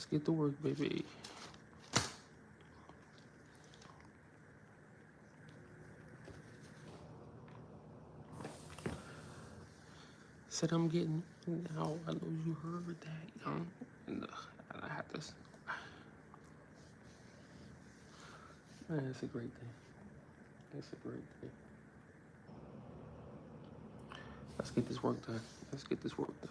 Let's get to work, baby. Said I'm getting. Now I know you heard that, young. And, I have to. Man, it's a great thing. It's a great thing. Let's get this work done. Let's get this work done.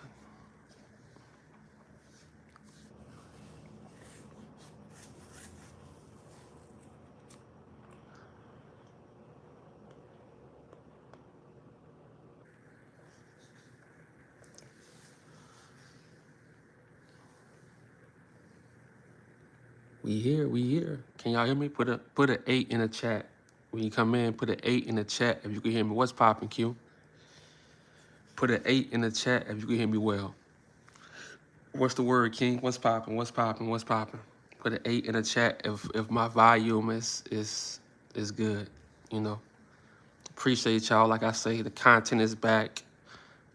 We here, we here. Can y'all hear me? Put a 8 in the chat. When you come in, put an 8 in the chat if you can hear me. What's popping, Q? Put an 8 in the chat if you can hear me well. What's the word, King? What's popping? What's popping? What's popping? Put an 8 in the chat if my volume is good. You know. Appreciate y'all. Like I say, the content is back.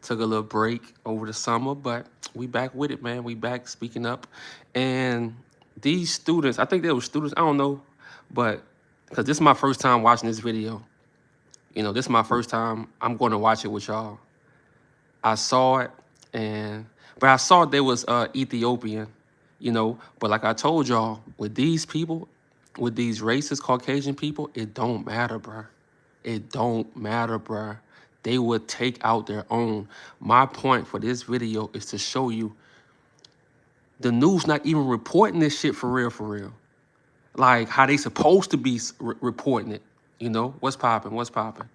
Took a little break over the summer, but we back with it, man. We back speaking up. And these students, I think they were students, I don't know, but because this is my first time watching this video. You know, this is my first time. I'm going to watch it with y'all. I saw it, but I saw they was Ethiopian, you know. But like I told y'all, with these people, with these racist Caucasian people, it don't matter, bruh. It don't matter, bruh. They would take out their own. My point for this video is to show you the news not even reporting this shit for real, for real. Like how they supposed to be reporting it. You know, what's popping, what's popping.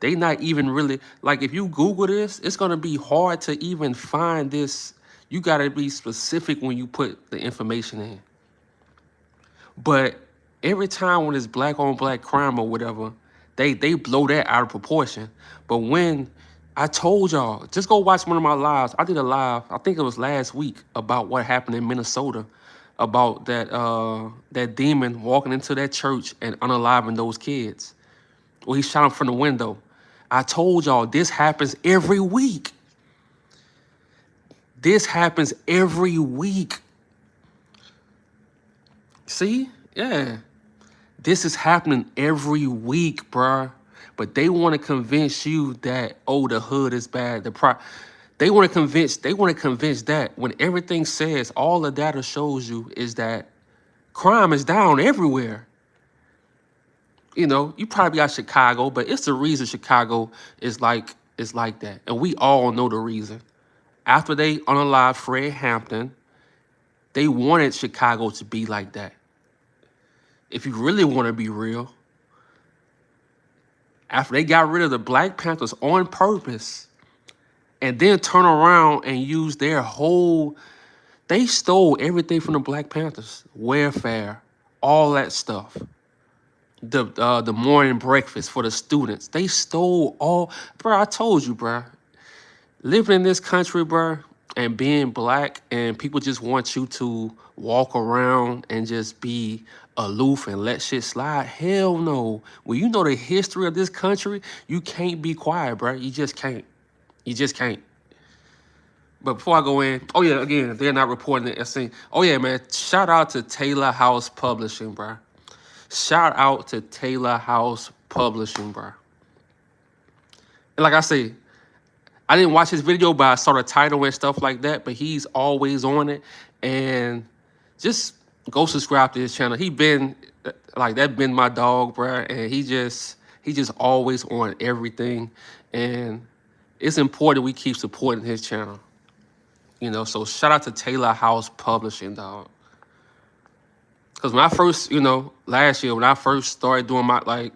They not even really, like if you Google this, it's gonna be hard to even find this. You gotta be specific when you put the information in. But every time when it's black on black crime or whatever, they blow that out of proportion. But when I told y'all, just go watch one of my lives. I did a live, I think it was last week, about what happened in Minnesota, about that demon walking into that church and unaliving those kids. Well, he shot them from the window. I told y'all this happens every week. This happens every week. See? Yeah. This is happening every week, bruh. But they want to convince you that, oh, the hood is bad. They want to convince that when everything says, all the data shows you is that crime is down everywhere. You know, you probably got Chicago, but it's the reason Chicago is like that. And we all know the reason. After they unalived Fred Hampton, they wanted Chicago to be like that. If you really want to be real, after they got rid of the Black Panthers on purpose and then turn around and use their whole, they stole everything from the Black Panthers, welfare, all that stuff. The morning breakfast for the students. They stole all, bro, I told you, bro. Living in this country, bro, and being black and people just want you to walk around and just be aloof and let shit slide. Hell no. When you know the history of this country, you can't be quiet, bro. You just can't. You just can't. But before I go in, oh yeah, again, they're not reporting it. Oh yeah, man, shout out to Taylor House Publishing, bro. Shout out to Taylor House Publishing, bro. And like I say, I didn't watch his video, but I saw the title and stuff like that. But he's always on it. And just go subscribe to his channel. He been, like, that been my dog, bro. And he just always on everything. And it's important we keep supporting his channel. You know, so shout out to Taylor House Publishing, dog. Because when I first, you know, last year, when I first started doing my, like,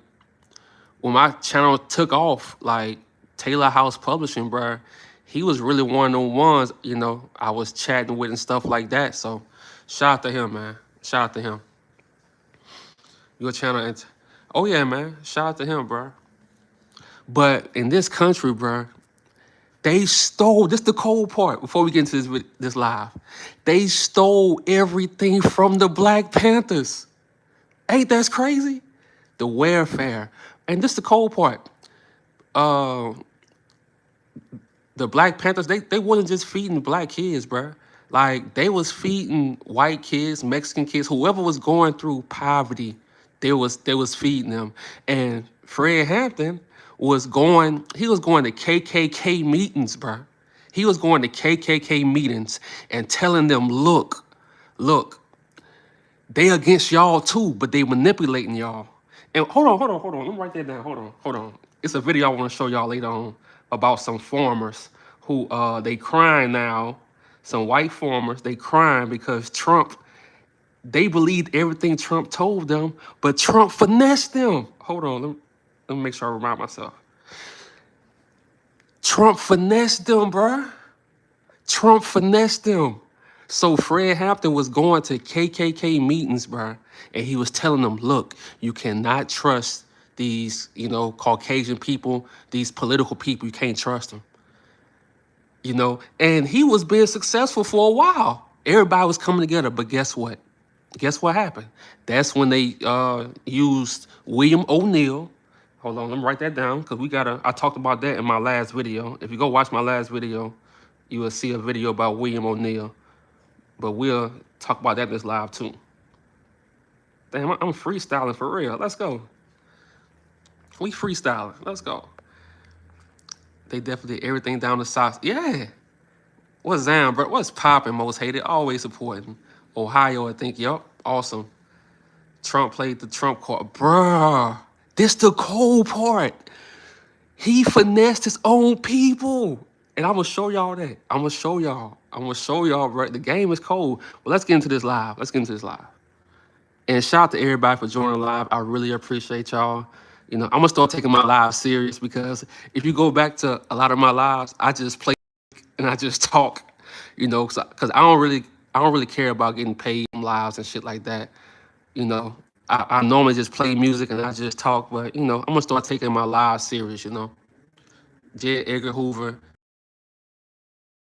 when my channel took off, like, Taylor House Publishing, bro, he was really one of the ones, you know, I was chatting with and stuff like that. So shout out to him, man. Shout out to him. Your channel, and oh yeah, man, shout out to him, bro. But in this country, bro, they stole, this is the cold part before we get into this live. They stole everything from the Black Panthers. Ain't that crazy? The welfare. And this is the cold part. The Black Panthers, they wasn't just feeding black kids, bro. Like they was feeding white kids, Mexican kids, whoever was going through poverty, they was feeding them. And Fred Hampton he was going to KKK meetings, bro. He was going to KKK meetings and telling them, look, they against y'all too, but they manipulating y'all. And hold on. Let me write that down. Hold on. It's a video I want to show y'all later on about some farmers who they crying now. Some white farmers, they crying because they believed everything Trump told them, but Trump finessed them. Hold on, let me make sure I remind myself. Trump finessed them, bruh. Trump finessed them. So Fred Hampton was going to KKK meetings, bro, and he was telling them, look, you cannot trust these, Caucasian people, these political people. You can't trust them, And he was being successful for a while. Everybody was coming together, but guess what? Guess what happened? That's when they used William O'Neill. Hold on, let me write that down because I talked about that in my last video. If you go watch my last video, you will see a video about William O'Neill. But we'll talk about that in this live too. Damn, I'm freestyling for real. Let's go. We freestyling. Let's go. They definitely did everything down the socks. Yeah. What's Zam, bro? What's popping? Most hated. Always supporting. Ohio, I think. Yup. Awesome. Trump played the Trump card. Bruh. This the cold part. He finessed his own people. And I'm going to show y'all that. I'm going to show y'all, bro. The game is cold. Well, let's get into this live. And shout out to everybody for joining live. I really appreciate y'all. I'm gonna start taking my lives serious because if you go back to a lot of my lives, I just play and I just talk, because I don't really care about getting paid from lives and shit like that. I normally just play music and I just talk, but I'm gonna start taking my lives serious. J. Edgar Hoover.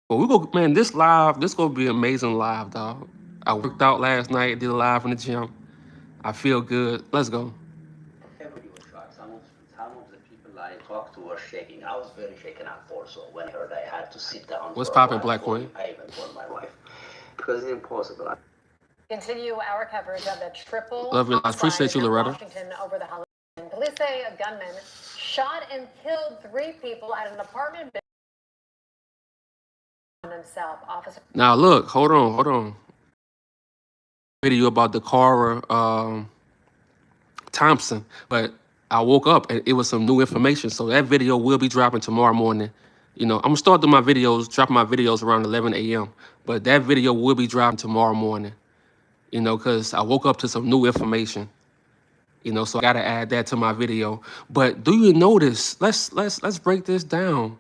But man, this gonna be amazing live, dog. I worked out last night, did a live in the gym. I feel good. Let's go. Everybody was shocked. Some of the people I talked to were shaking. I was very shaken up also when I heard I had to sit down. What's poppin', Black Queen? I even told my wife because it's impossible. Continue our coverage of the triple Love you. I appreciate you, Loretta. Washington over the holiday. Police say a gunman shot and killed 3 people at an apartment building himself. Officer. Now look, hold on. Video about Dakara Thompson, but I woke up and it was some new information. So that video will be dropping tomorrow morning. I'm gonna start doing dropping my videos around 11 a.m. But that video will be dropping tomorrow morning. Because I woke up to some new information. So I gotta add that to my video. But do you notice? Let's break this down.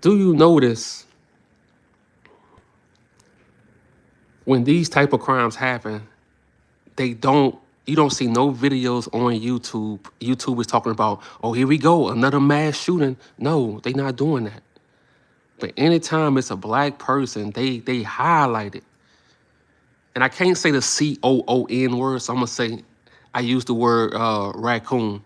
Do you notice when these type of crimes happen, you don't see no videos on YouTube. YouTube is talking about, oh, here we go, another mass shooting. No, they not doing that. But anytime it's a black person, they highlight it. And I can't say the COON word, so I'm gonna say I use the word raccoon.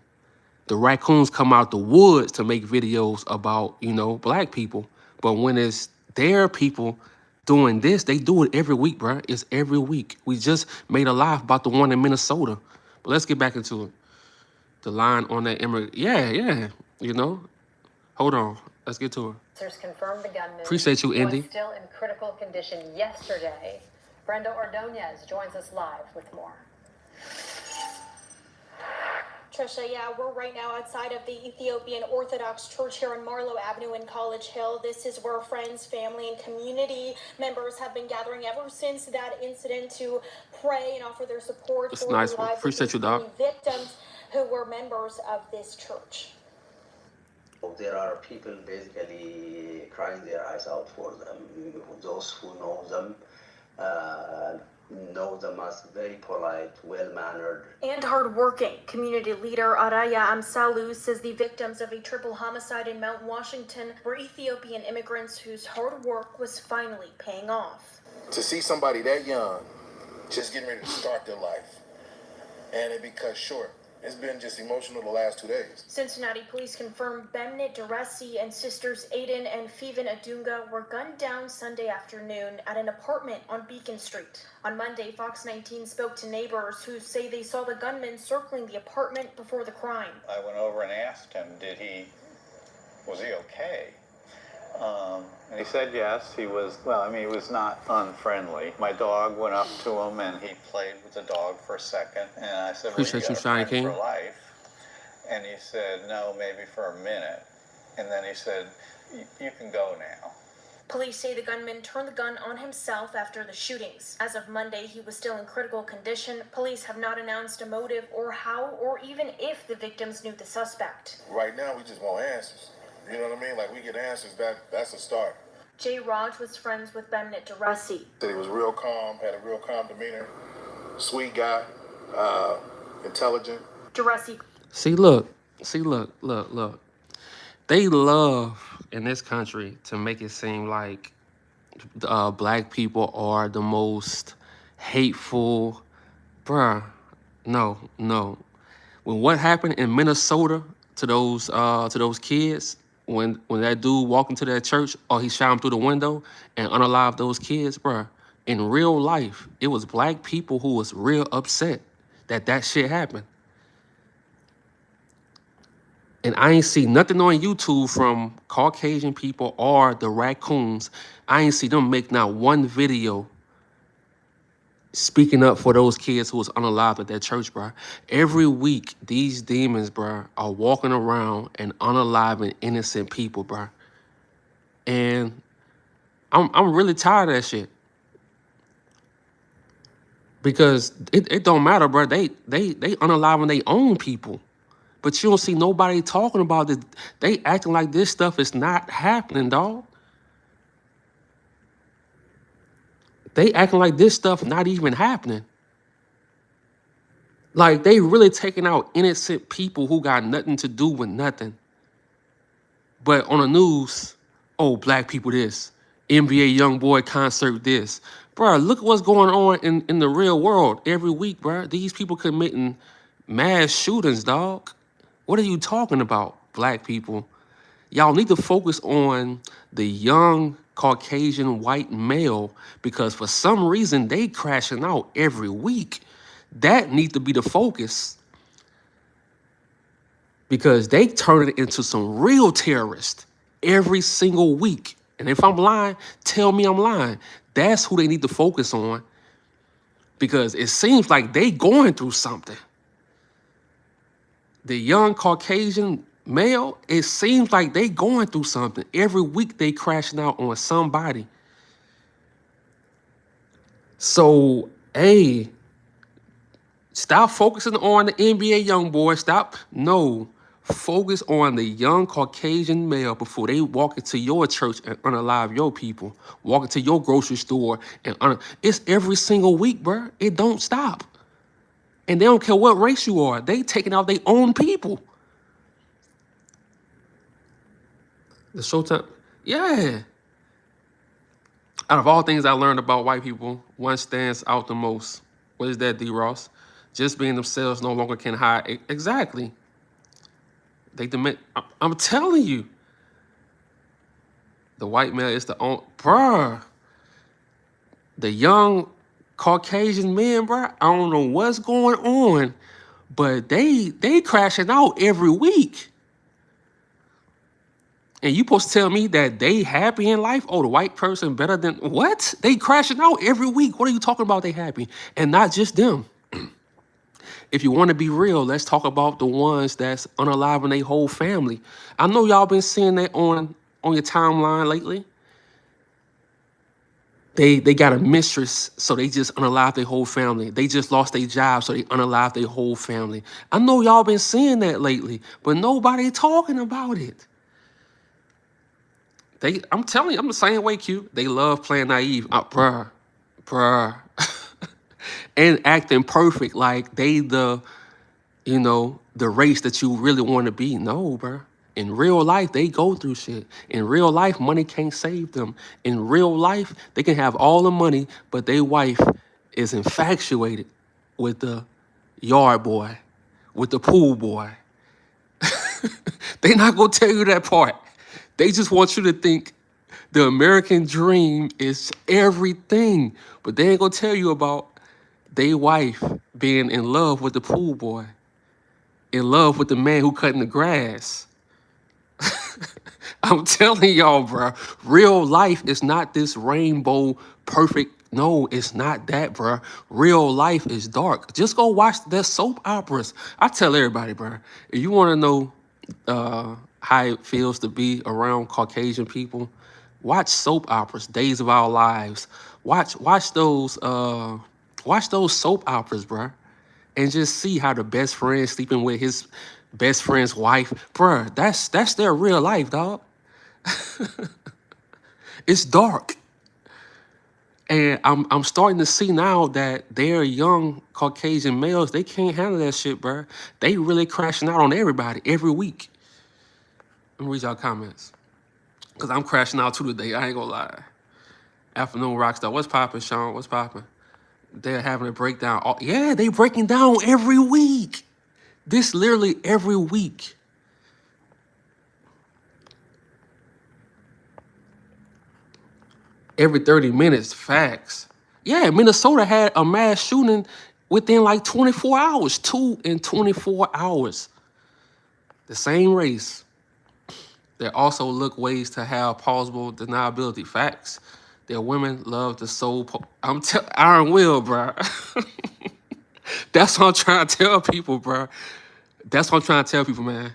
The raccoons come out the woods to make videos about, black people. But when it's their people doing this, they do it every week, bro. It's every week. We just made a live about the one in Minnesota. But let's get back into it. The line on that immigrant. Yeah. Hold on. Let's get to it. Officers confirmed the gunman Appreciate you, Indy. was still in critical condition yesterday. Brenda Ordonez joins us live with more. Trisha, yeah, we're right now outside of the Ethiopian Orthodox Church here on Marlowe Avenue in College Hill. This is where friends, family, and community members have been gathering ever since that incident to pray and offer their support It's for nice. the lives Appreciate of you, Doc. victims who were members of this church. There are people basically crying their eyes out for them. Those who know them as very polite, well-mannered. And hardworking. Community leader Araya Amsalu says the victims of a triple homicide in Mount Washington were Ethiopian immigrants whose hard work was finally paying off. To see somebody that young just getting ready to start their life and it be cut short, It's been just emotional the last 2 days. Cincinnati police confirmed Bemnit Duresi and sisters Aiden and Fiven Adunga were gunned down Sunday afternoon at an apartment on Beacon Street. On Monday, Fox 19 spoke to neighbors who say they saw the gunman circling the apartment before the crime. I went over and asked him, was he okay? And he said yes, he was, he was not unfriendly. My dog went up to him and he played with the dog for a second. And I said, Appreciate you, Shiny King. For life? And he said, no, maybe for a minute. And then he said, you can go now. Police say the gunman turned the gun on himself after the shootings. As of Monday, he was still in critical condition. Police have not announced a motive or how or even if the victims knew the suspect. Right now, we just want answers. You know what I mean? Like, we get answers, that's a start. Jay Raj was friends with Bemnit Duresi. He was real calm, had a real calm demeanor, sweet guy, intelligent. Duresi. See, look. They love in this country to make it seem like black people are the most hateful. Bruh, no. When what happened in Minnesota to those kids, when that dude walked into that church, or he shot him through the window and unalived those kids, bruh, in real life, it was black people who was real upset that shit happened. And I ain't see nothing on YouTube from Caucasian people or the raccoons. I ain't see them make not one video speaking up for those kids who was unalived at that church, bro. Every week, these demons, bro, are walking around and unaliving innocent people, bro. And I'm really tired of that shit. Because it don't matter, bro. They unaliving their own people. But you don't see nobody talking about it. They acting like this stuff is not happening, dog. They acting like this stuff not even happening. Like, they really taking out innocent people who got nothing to do with nothing. But on the news, oh, black people this, NBA YoungBoy concert this. Bro, look at what's going on in the real world every week, bro. These people committing mass shootings, dog. What are you talking about, black people? Y'all need to focus on the young Caucasian white male, because for some reason they crashing out every week. That needs to be the focus, because they turn it into some real terrorists every single week. And if I'm lying, tell me I'm lying. That's who they need to focus on, because it seems like they going through something. The young Caucasian male, it seems like they going through something. Every week they crashing out on somebody. So, hey, stop focusing on the NBA young boy. Focus on the young Caucasian male before they walk into your church and unalive your people. Walk into your grocery store and it's every single week, bro. It don't stop. And they don't care what race you are. They taking out their own people. The Showtime, yeah. Out of all things I learned about white people, one stands out the most. What is that, D. Ross? Just being themselves, no longer can hide. Exactly. They demand. I'm telling you. The white male is the only, bruh. The young Caucasian men, bruh, I don't know what's going on, but they crashing out every week. And you supposed to tell me that they happy in life? Oh, the white person better than what? They crashing out every week. What are you talking about? They happy, and not just them. If you want to be real, let's talk about the ones that's unaliving their whole family. I know y'all been seeing that on your timeline lately. They got a mistress, so they just unalive their whole family. They just lost their job, so they unalive their whole family. I know y'all been seeing that lately, but nobody talking about it. I'm telling you, I'm the same way, Q. They love playing naive. Bruh. And acting perfect like they the race that you really want to be. No, bruh. In real life, they go through shit. In real life, money can't save them. In real life, they can have all the money, but their wife is infatuated with the yard boy, with the pool boy. They not gonna tell you that part. They just want you to think the American dream is everything, but they ain't gonna tell you about they wife being in love with the pool boy, in love with the man who cutting the grass. I'm telling y'all, bro, real life is not this rainbow perfect. No, it's not that, bro. Real life is dark. Just go watch the soap operas. I tell everybody, bro, if you want to know how it feels to be around Caucasian people, watch soap operas, Days of Our Lives. Watch those soap operas, bro, and just see how the best friend sleeping with his best friend's wife, bruh. That's their real life, dog. It's dark. And I'm starting to see now that they're young Caucasian males, they can't handle that shit, bruh. They really crashing out on everybody every week. Let me read y'all comments. Cause I'm crashing out too today. I ain't gonna lie. Afternoon Rockstar. What's poppin', Sean? What's poppin'? They're having a breakdown. Oh, yeah, they breaking down every week. This literally every week. Every 30 minutes, facts. Yeah, Minnesota had a mass shooting within like 24 hours. 2 in 24 hours. The same race. They also look ways to have plausible deniability. Facts. Their women love the soul. I'm Iron Will, bro. That's what I'm trying to tell people, bro. That's what I'm trying to tell people, man.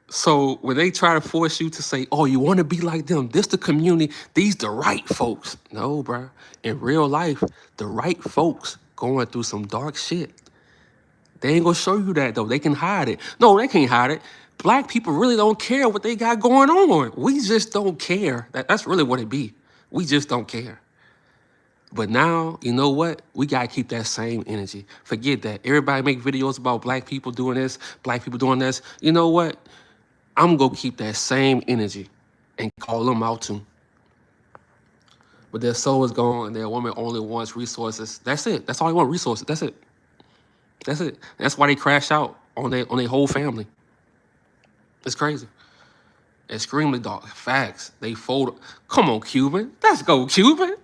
So when they try to force you to say, oh, you want to be like them, this the community, these the right folks. No, bro. In real life, the right folks going through some dark shit. They ain't gonna show you that, though. They can hide it. No, they can't hide it. Black people really don't care what they got going on. We just don't care. That's really what it be. We just don't care. But now, you know what? We gotta keep that same energy. Forget that. Everybody make videos about black people doing this, black people doing this. You know what? I'm gonna keep that same energy and call them out too. But their soul is gone and their woman only wants resources. That's it. That's all they want, resources. That's it. That's it. That's why they crash out on their whole family. It's crazy. Extremely dark. Facts. They fold. Come on, Cuban. Let's go, Cuban.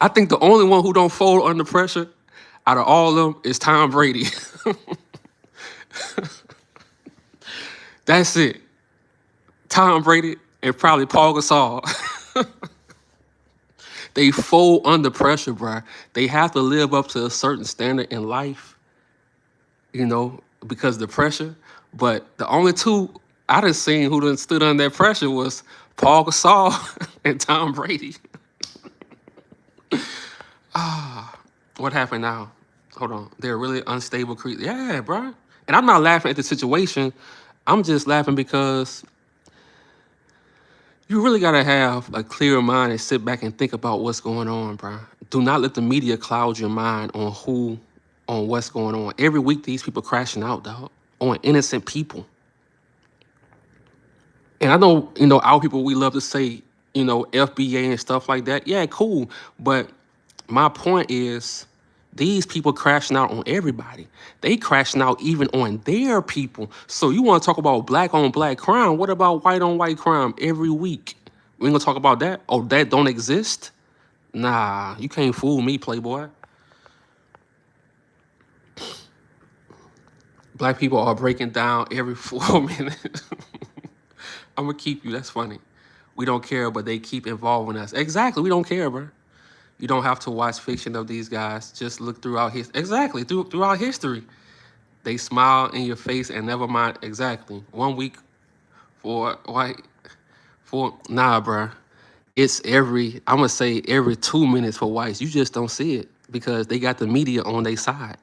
I think the only one who don't fold under pressure out of all of them is Tom Brady. That's it. Tom Brady and probably Paul Gasol. They fold under pressure, bro. They have to live up to a certain standard in life, you know, because of the pressure. But the only two I done seen who done stood under that pressure was Paul Gasol and Tom Brady. What happened now? Hold on. They're really unstable creatures. Yeah, bro. And I'm not laughing at the situation. I'm just laughing because you really gotta have a clear mind and sit back and think about what's going on, bro. Do not let the media cloud your mind on what's going on. Every week these people crashing out, dog, on innocent people. And I know, you know, our people, we love to say, you know, FBA and stuff like that. Yeah, cool. But my point is, these people crashing out on everybody. They crashing out even on their people. So you want to talk about black on black crime? What about white on white crime every week? We ain't gonna talk about that? Oh, that don't exist? Nah, you can't fool me, Playboy. Black people are breaking down every 4 minutes. I'm gonna keep you. That's funny. We don't care, but they keep involving us. Exactly. We don't care, bro. You don't have to watch fiction of these guys. Just look throughout throughout history. They smile in your face and never mind. Exactly. 1 week for white, nah, bruh. It's I'm gonna say every 2 minutes for whites. You just don't see it because they got the media on their side.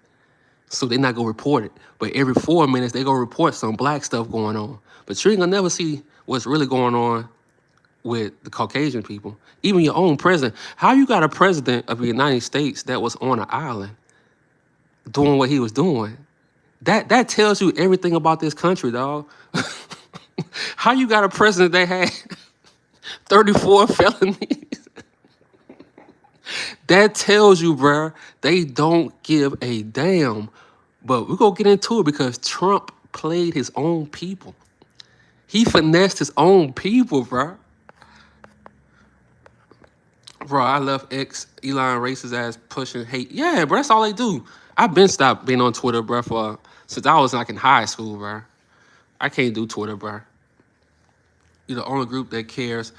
So they're not gonna report it. But every 4 minutes, they gonna report some black stuff going on. But you ain't gonna never see what's really going on with the Caucasian people. Even your own president. How you got a president of the United States that was on an island doing what he was doing? That tells you everything about this country, dog. How you got a president that had 34 felonies? That tells you, bruh, they don't give a damn But we're gonna get into it because Trump played his own people. He finessed his own people, bro. Bro, I love Elon racist ass pushing hate. Yeah, bro, that's all they do. I've been stopped being on Twitter, bro, for since I was like in high school, bro. I can't do Twitter, bro. You're the only group that cares.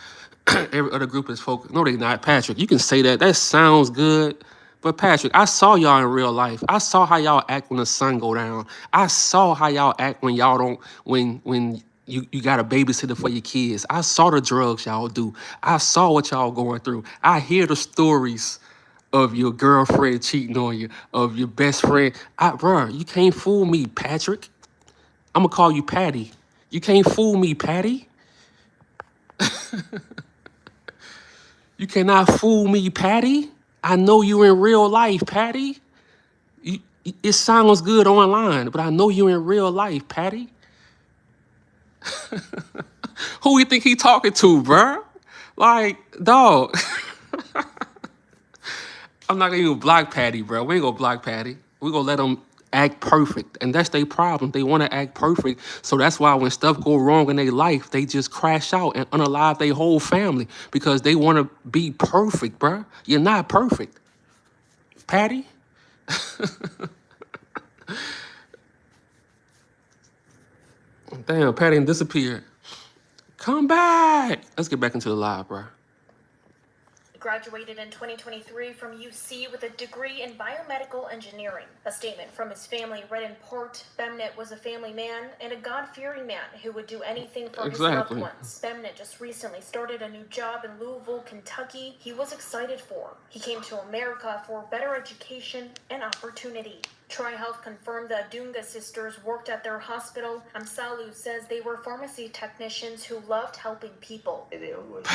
Every other group is focused. No, they not. Patrick, you can say that. That sounds good. But Patrick, I saw y'all in real life. I saw how y'all act when the sun go down. I saw how y'all act when y'all don't, when you got a babysitter for your kids. I saw the drugs y'all do. I saw what y'all going through. I hear the stories of your girlfriend cheating on you, of your best friend. Bro, you can't fool me, Patrick. I'm gonna call you Patty. You can't fool me, Patty. You cannot fool me, Patty. I know you in real life, Patty. It sounds good online, but I know you in real life, Patty. Who you think he talking to, bruh? Like, dog. I'm not gonna even block Patty, bro. We ain't gonna block Patty. We gonna let them act perfect, and that's their problem. They want to act perfect, so that's why when stuff go wrong in their life, they just crash out and unalive their whole family because they want to be perfect, bro. You're not perfect, Patty. Damn, Patty disappeared. Come back. Let's get back into the live, bro. Graduated in 2023 from UC with a degree in biomedical engineering. A statement from his family read in part, Bemnit was a family man and a God-fearing man who would do anything for his loved ones. Bemnit just recently started a new job in Louisville, Kentucky he was excited for. He came to America for better education and opportunity. TriHealth confirmed the Dunga sisters worked at their hospital. Amsalu says they were pharmacy technicians who loved helping people. They always,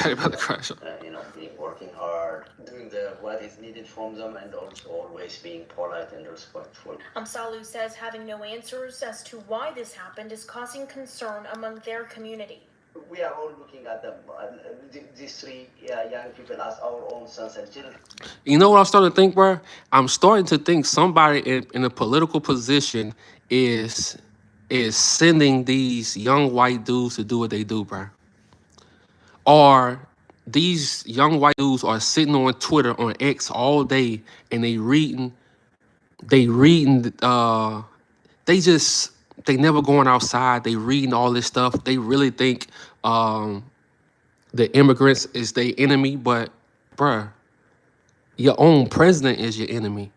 being working hard, doing what is needed from them, and also always being polite and respectful. Amsalu says having no answers as to why this happened is causing concern among their community. We are all looking at them, these three young people as our own sons and children. You know what I'm starting to think, bro? I'm starting to think somebody in a political position is sending these young white dudes to do what they do, bro. Or these young white dudes are sitting on Twitter, on X all day, and they never going outside. They reading all this stuff. They really think the immigrants is their enemy, but bruh, your own president is your enemy.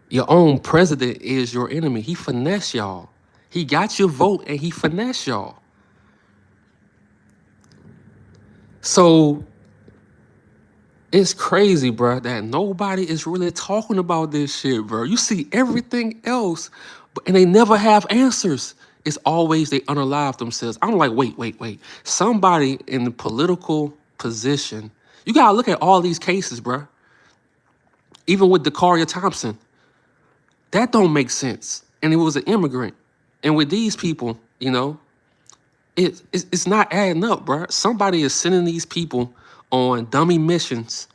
Your own president is your enemy. He finesse y'all. He got your vote and he finesse y'all. So it's crazy, bro, that nobody is really talking about this shit, bro. You see everything else, and they never have answers. It's always they unalive themselves. I'm like, wait. Somebody in the political position, you gotta look at all these cases, bro. Even with Dakaria Thompson, that don't make sense. And it was an immigrant. And with these people, it's not adding up, bro. Somebody is sending these people on dummy missions.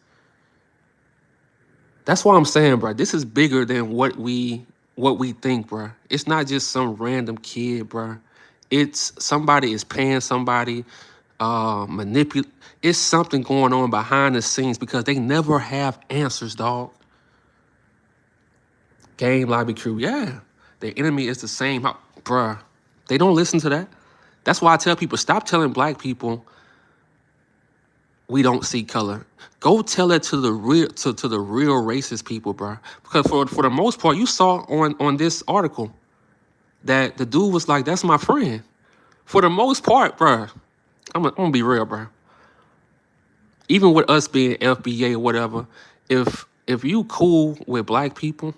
That's why I'm saying, bro, this is bigger than what we think, bro. It's not just some random kid, bro. It's somebody is paying somebody, manipulate. It's something going on behind the scenes because they never have answers, dog. Game lobby crew, yeah. Their enemy is the same, bruh. They don't listen to that. That's why I tell people, stop telling black people we don't see color. Go tell it to the real racist people, bro. Because for the most part, you saw on this article that the dude was like, "That's my friend." For the most part, bro, I'm gonna be real, bro. Even with us being FBA or whatever, if you cool with black people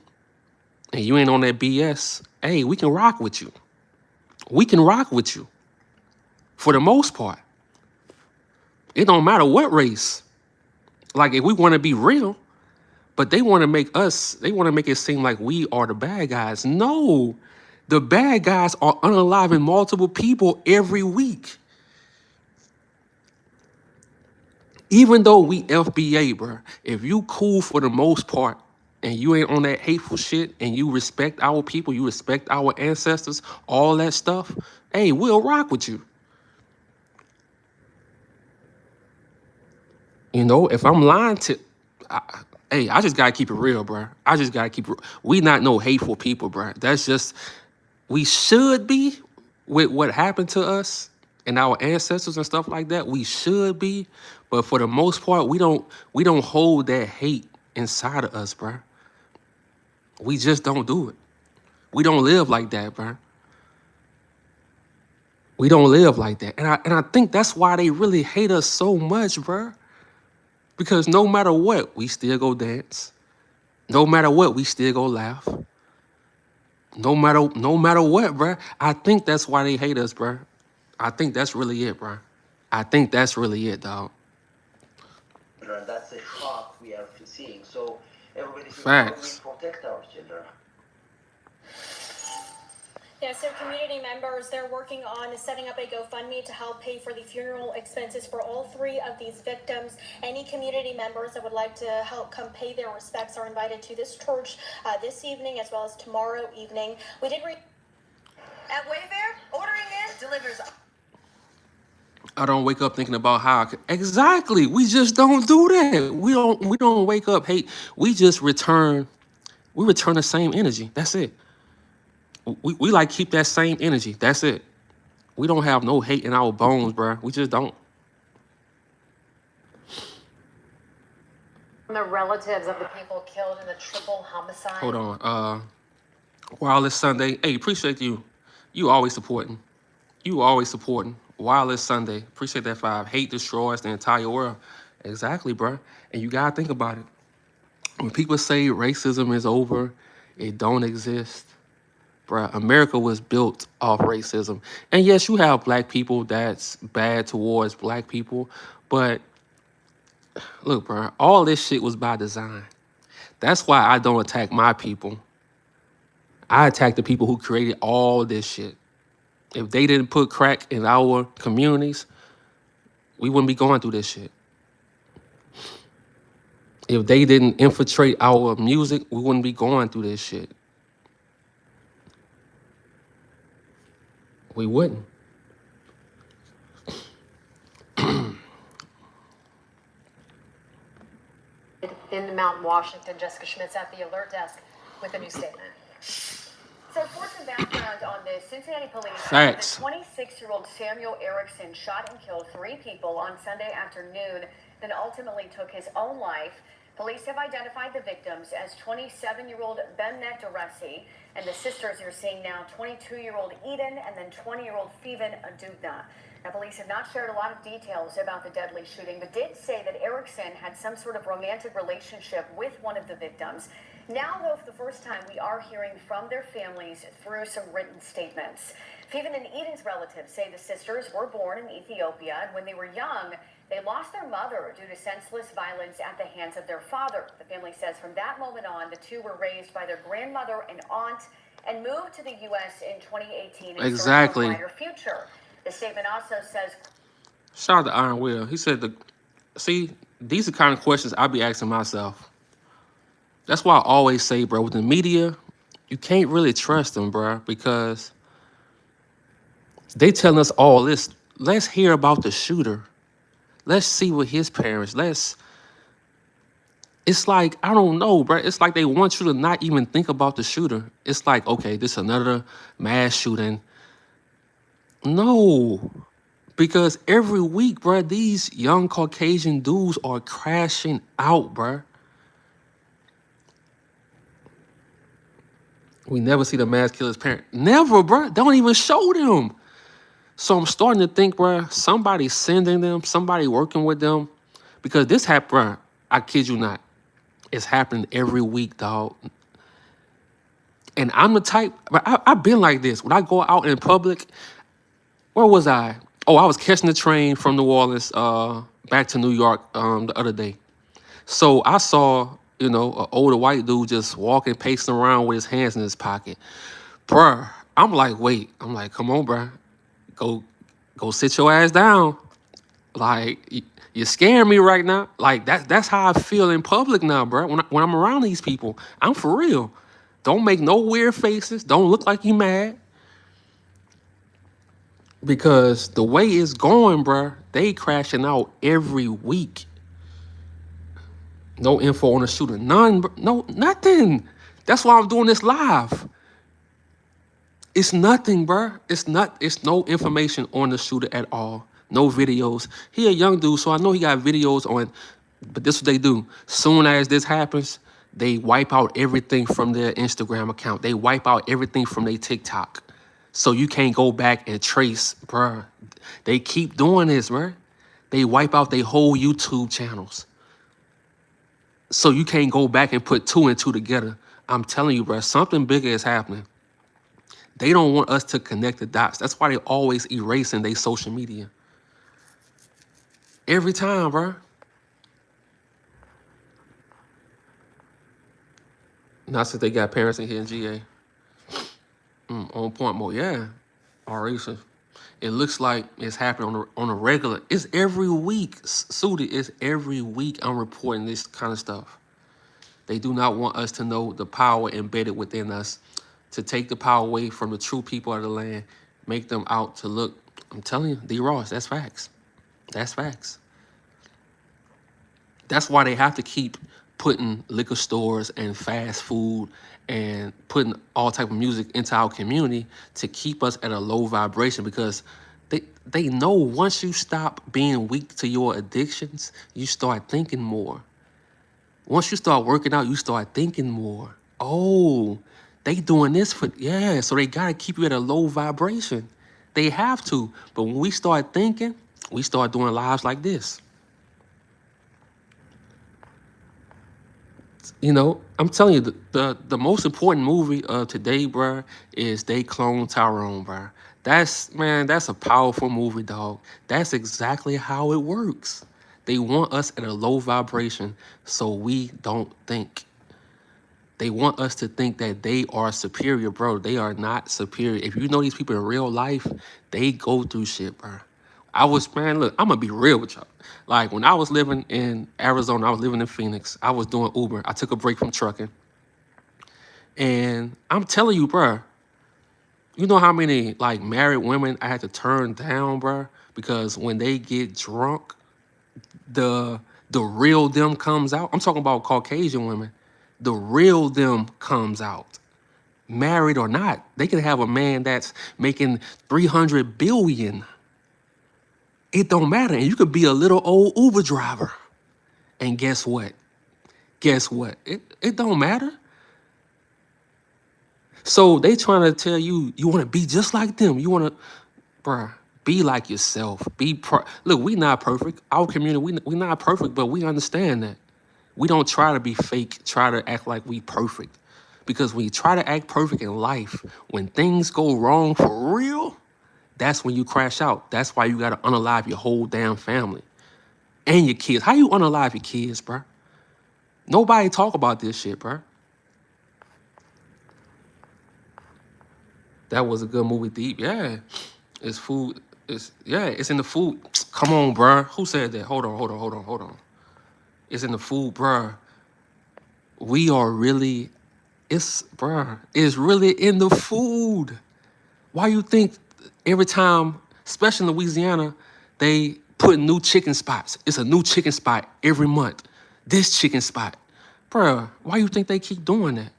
and you ain't on that BS, hey, we can rock with you. We can rock with you. For the most part. It don't matter what race. Like, if we want to be real, but they want to make it seem like we are the bad guys. No, the bad guys are unaliving multiple people every week. Even though we FBA, bro, if you cool for the most part and you ain't on that hateful shit, and you respect our people, you respect our ancestors, all that stuff, hey, we'll rock with you. You know, if I'm lying to, hey, I just gotta keep it real, bro. I just gotta keep it. We not no hateful people, bro. That's just we should be with what happened to us and our ancestors and stuff like that. We should be, but for the most part, we don't hold that hate inside of us, bro. We just don't do it. We don't live like that, bro. We don't live like that, and I think that's why they really hate us so much, bro. Because no matter what, we still go dance. No matter what, we still go laugh. No matter what, bruh. I think that's why they hate us, bruh. I think that's really it, bruh. I think that's really it, dog. That's a shock we are seeing. So everybody says, how do we Facts. protect our children? Yeah, so community members, they're working on setting up a GoFundMe to help pay for the funeral expenses for all 3 of these victims. Any community members that would like to help come pay their respects are invited to this church this evening as well as tomorrow evening. We did read At Wayfair, ordering in delivers. I don't wake up thinking about how I could. Exactly. We just don't do that. We don't wake up hate. We just return the same energy. That's it. We like keep that same energy. That's it. We don't have no hate in our bones, bruh. We just don't. The relatives of the people killed in the triple homicide. Hold on. Wireless Sunday. Hey, appreciate you. You always supporting. Wireless Sunday. Appreciate that 5. Hate destroys the entire world. Exactly, bruh. And you gotta think about it. When people say racism is over, it don't exist. Bruh, America was built off racism. And yes, you have black people that's bad towards black people. But look, bruh, all this shit was by design. That's why I don't attack my people. I attack the people who created all this shit. If they didn't put crack in our communities, we wouldn't be going through this shit. If they didn't infiltrate our music, we wouldn't be going through this shit. We wouldn't. In Mount Washington, Jessica Schmidt's at the alert desk with a new statement. So for some background on this, Cincinnati police said Facts. the 26-year-old Samuel Erickson shot and killed 3 people on Sunday afternoon, then ultimately took his own life. Police have identified the victims as 27-year-old Bemnet Duresi and the sisters you're seeing now, 22-year-old Eden and then 20-year-old Fiven Adugna. Now, police have not shared a lot of details about the deadly shooting, but did say that Erickson had some sort of romantic relationship with one of the victims. Now, though, for the first time, we are hearing from their families through some written statements. Fiven and Eden's relatives say the sisters were born in Ethiopia, and when they were young, they lost their mother due to senseless violence at the hands of their father. The family says from that moment on, the two were raised by their grandmother and aunt and moved to the U.S. in 2018 and Exactly. a brighter future. The statement also says, Shout out to Iron Will. He said, see, these are the kind of questions I be asking myself. That's why I always say, bro, with the media, you can't really trust them, bro, because they telling us all this. Let's hear about the shooter. Let's see what his parents, it's like, I don't know, bro. It's like they want you to not even think about the shooter. It's like, okay, this is another mass shooting. No, because every week, bro, these young Caucasian dudes are crashing out, bro. We never see the mass killer's parent. Never, bro. Don't even show them. So I'm starting to think, bro, somebody sending them, somebody working with them, because this happened, bro. I kid you not. It's happening every week, dog. And I'm the type, I've been like this. When I go out in public, where was I? Oh, I was catching the train from New Orleans back to New York the other day. So I saw, an older white dude just walking, pacing around with his hands in his pocket. Bruh, I'm like, come on, bruh. Go sit your ass down. Like, You're scaring me right now. Like that's how I feel in public now, bro. When I'm around these people, I'm for real. Don't make no weird faces. Don't look like you mad. Because the way it's going, bro, they crashing out every week. No info on the shooter. None, no, nothing. That's why I'm doing this live. It's nothing, bro. It's no information on the shooter at all. No videos. He a young dude, so I know he got videos on, but this is what they do. Soon as this happens, they wipe out everything from their Instagram account. They wipe out everything from their TikTok. So you can't go back and trace, bruh. They keep doing this, bruh. They wipe out their whole YouTube channels. So you can't go back and put two and two together. I'm telling you, bruh, something bigger is happening. They don't want us to connect the dots. That's why they always erasing their social media. Every time, bruh. Not since they got parents in here in GA. On point mode, yeah. Erasing. It looks like it's happening on a regular. It's every week, Sudi. It's every week I'm reporting this kind of stuff. They do not want us to know the power embedded within us, to take the power away from the true people of the land, make them out to look. I'm telling you, D. Ross, that's facts. That's facts. That's why they have to keep putting liquor stores and fast food and putting all type of music into our community to keep us at a low vibration, because they know once you stop being weak to your addictions, you start thinking more. Once you start working out, you start thinking more. Oh, they doing this for, yeah, so they gotta keep you at a low vibration. They have to. But when we start thinking, we start doing lives like this. You know, I'm telling you, the most important movie of today, bruh, is They Clone Tyrone, bruh. That's a powerful movie, dog. That's exactly how it works. They want us at a low vibration so we don't think. They want us to think that they are superior, bro. They are not superior. If you know these people in real life, they go through shit, bro. Look, I'm gonna be real with y'all. Like when I was living in Arizona, I was living in Phoenix. I was doing Uber. I took a break from trucking. And I'm telling you, bro, you know how many like married women I had to turn down, bro? Because when they get drunk, the real them comes out. I'm talking about Caucasian women. The real them comes out. Married or not, they could have a man that's making 300 billion. It don't matter. And you could be a little old Uber driver. And guess what? Guess what? It don't matter. So they trying to tell you, you want to be just like them. You want to, bruh, be like yourself. Look, we not perfect. Our community, we not perfect, but we understand that. We don't try to be fake, try to act like we perfect. Because when you try to act perfect in life, when things go wrong for real, that's when you crash out. That's why you got to unalive your whole damn family and your kids. How you unalive your kids, bruh? Nobody talk about this shit, bruh. That was a good movie, Deep. Yeah. It's food. It's in the food. Come on, bruh. Who said that? Hold on. It's in the food, bruh. We are really, it's really in the food. Why you think every time, especially in Louisiana, they put new chicken spots? It's a new chicken spot every month. This chicken spot. Bruh, why you think they keep doing that?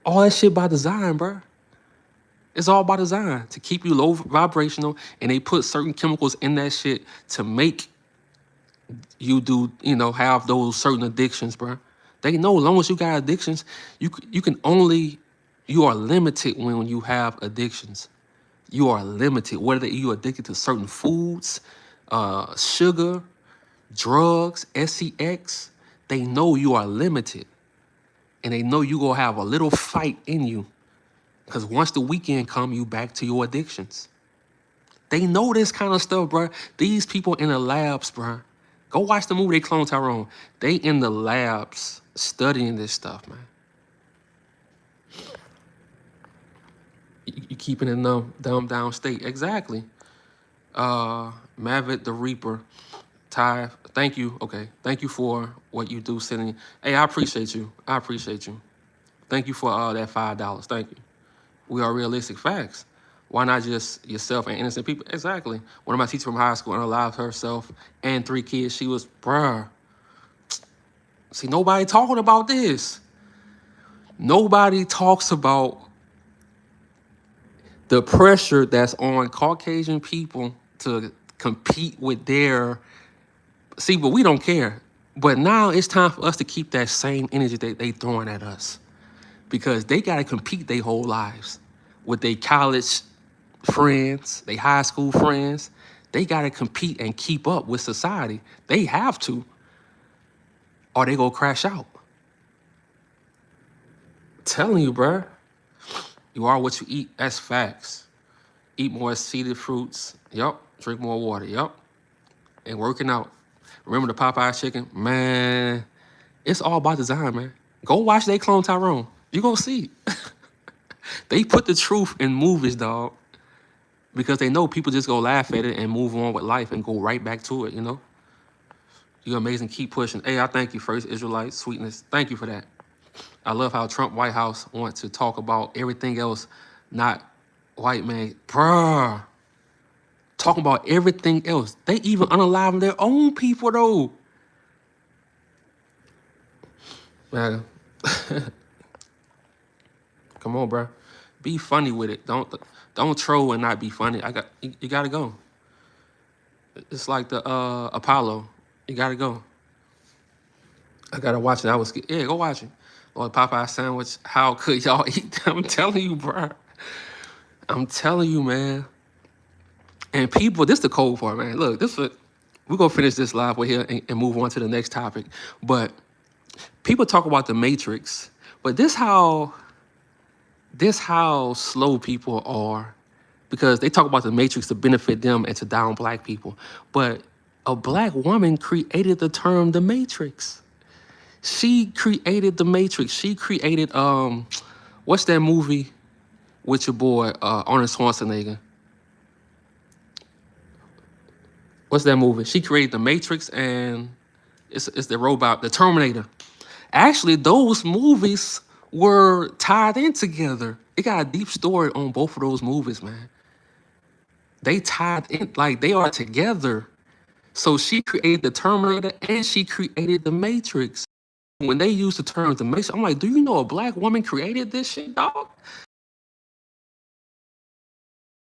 All that shit by design, bruh. It's all by design to keep you low vibrational, and they put certain chemicals in that shit to make you do, have those certain addictions, bruh. They know as long as you got addictions, you are limited when you have addictions. You are limited. Whether you addicted to certain foods, sugar, drugs, sex, they know you are limited. And they know you gonna have a little fight in you. Because once the weekend come, you back to your addictions. They know this kind of stuff, bruh. These people in the labs, bruh. Go watch the movie They Clone Tyrone. They in the labs studying this stuff, man. You keeping it in dumb down state. Exactly. Maverick the Reaper. Ty, thank you. Okay, thank you for what you do, Sydney. Hey, I appreciate you. I appreciate you. Thank you for that $5. Thank you. We are realistic facts. Why not just yourself and innocent people? Exactly. One of my teachers from high school unalived herself and 3 kids. She was, bruh. See, nobody talking about this. Nobody talks about the pressure that's on Caucasian people to compete with their. See, but we don't care. But now it's time for us to keep that same energy that they throwing at us, because they got to compete their whole lives with their college friends, their high school friends. They got to compete and keep up with society. They have to, or they go crash out. Telling you, bruh, you are what you eat. That's facts. Eat more seeded fruits. Yup. Drink more water. Yup. And working out. Remember the Popeye chicken? Man, it's all about design, man. Go watch They Clone Tyrone. You gonna see. They put the truth in movies, dog, because they know people just go laugh at it and move on with life and go right back to it, you know? You're amazing. Keep pushing. Hey, I thank you, First Israelite Sweetness. Thank you for that. I love how Trump White House wants to talk about everything else, not white man. Bruh. Talking about everything else. They even unalive their own people, though. Man. Come on, bruh. Be funny with it. Don't troll and not be funny. You gotta go. It's like the Apollo. You gotta go. I gotta watch it. Yeah, go watch it. Or Popeye sandwich. How could y'all eat them? I'm telling you, bruh. I'm telling you, man. And people, this the cold part, man. Look, we're gonna finish this live with here and move on to the next topic. But people talk about the Matrix, but this how slow people are, because they talk about the Matrix to benefit them and to down black people. But a black woman created the term the Matrix. She created the Matrix. She created what's that movie with your boy Arnold Schwarzenegger? What's that movie? She created the Matrix, and it's the robot, the Terminator. Actually, those movies were tied in together. It got a deep story on both of those movies, man. They tied in, like they are together. So she created the Terminator and she created the Matrix. When they use the term the Matrix, I'm like, do you know a black woman created this shit, dog?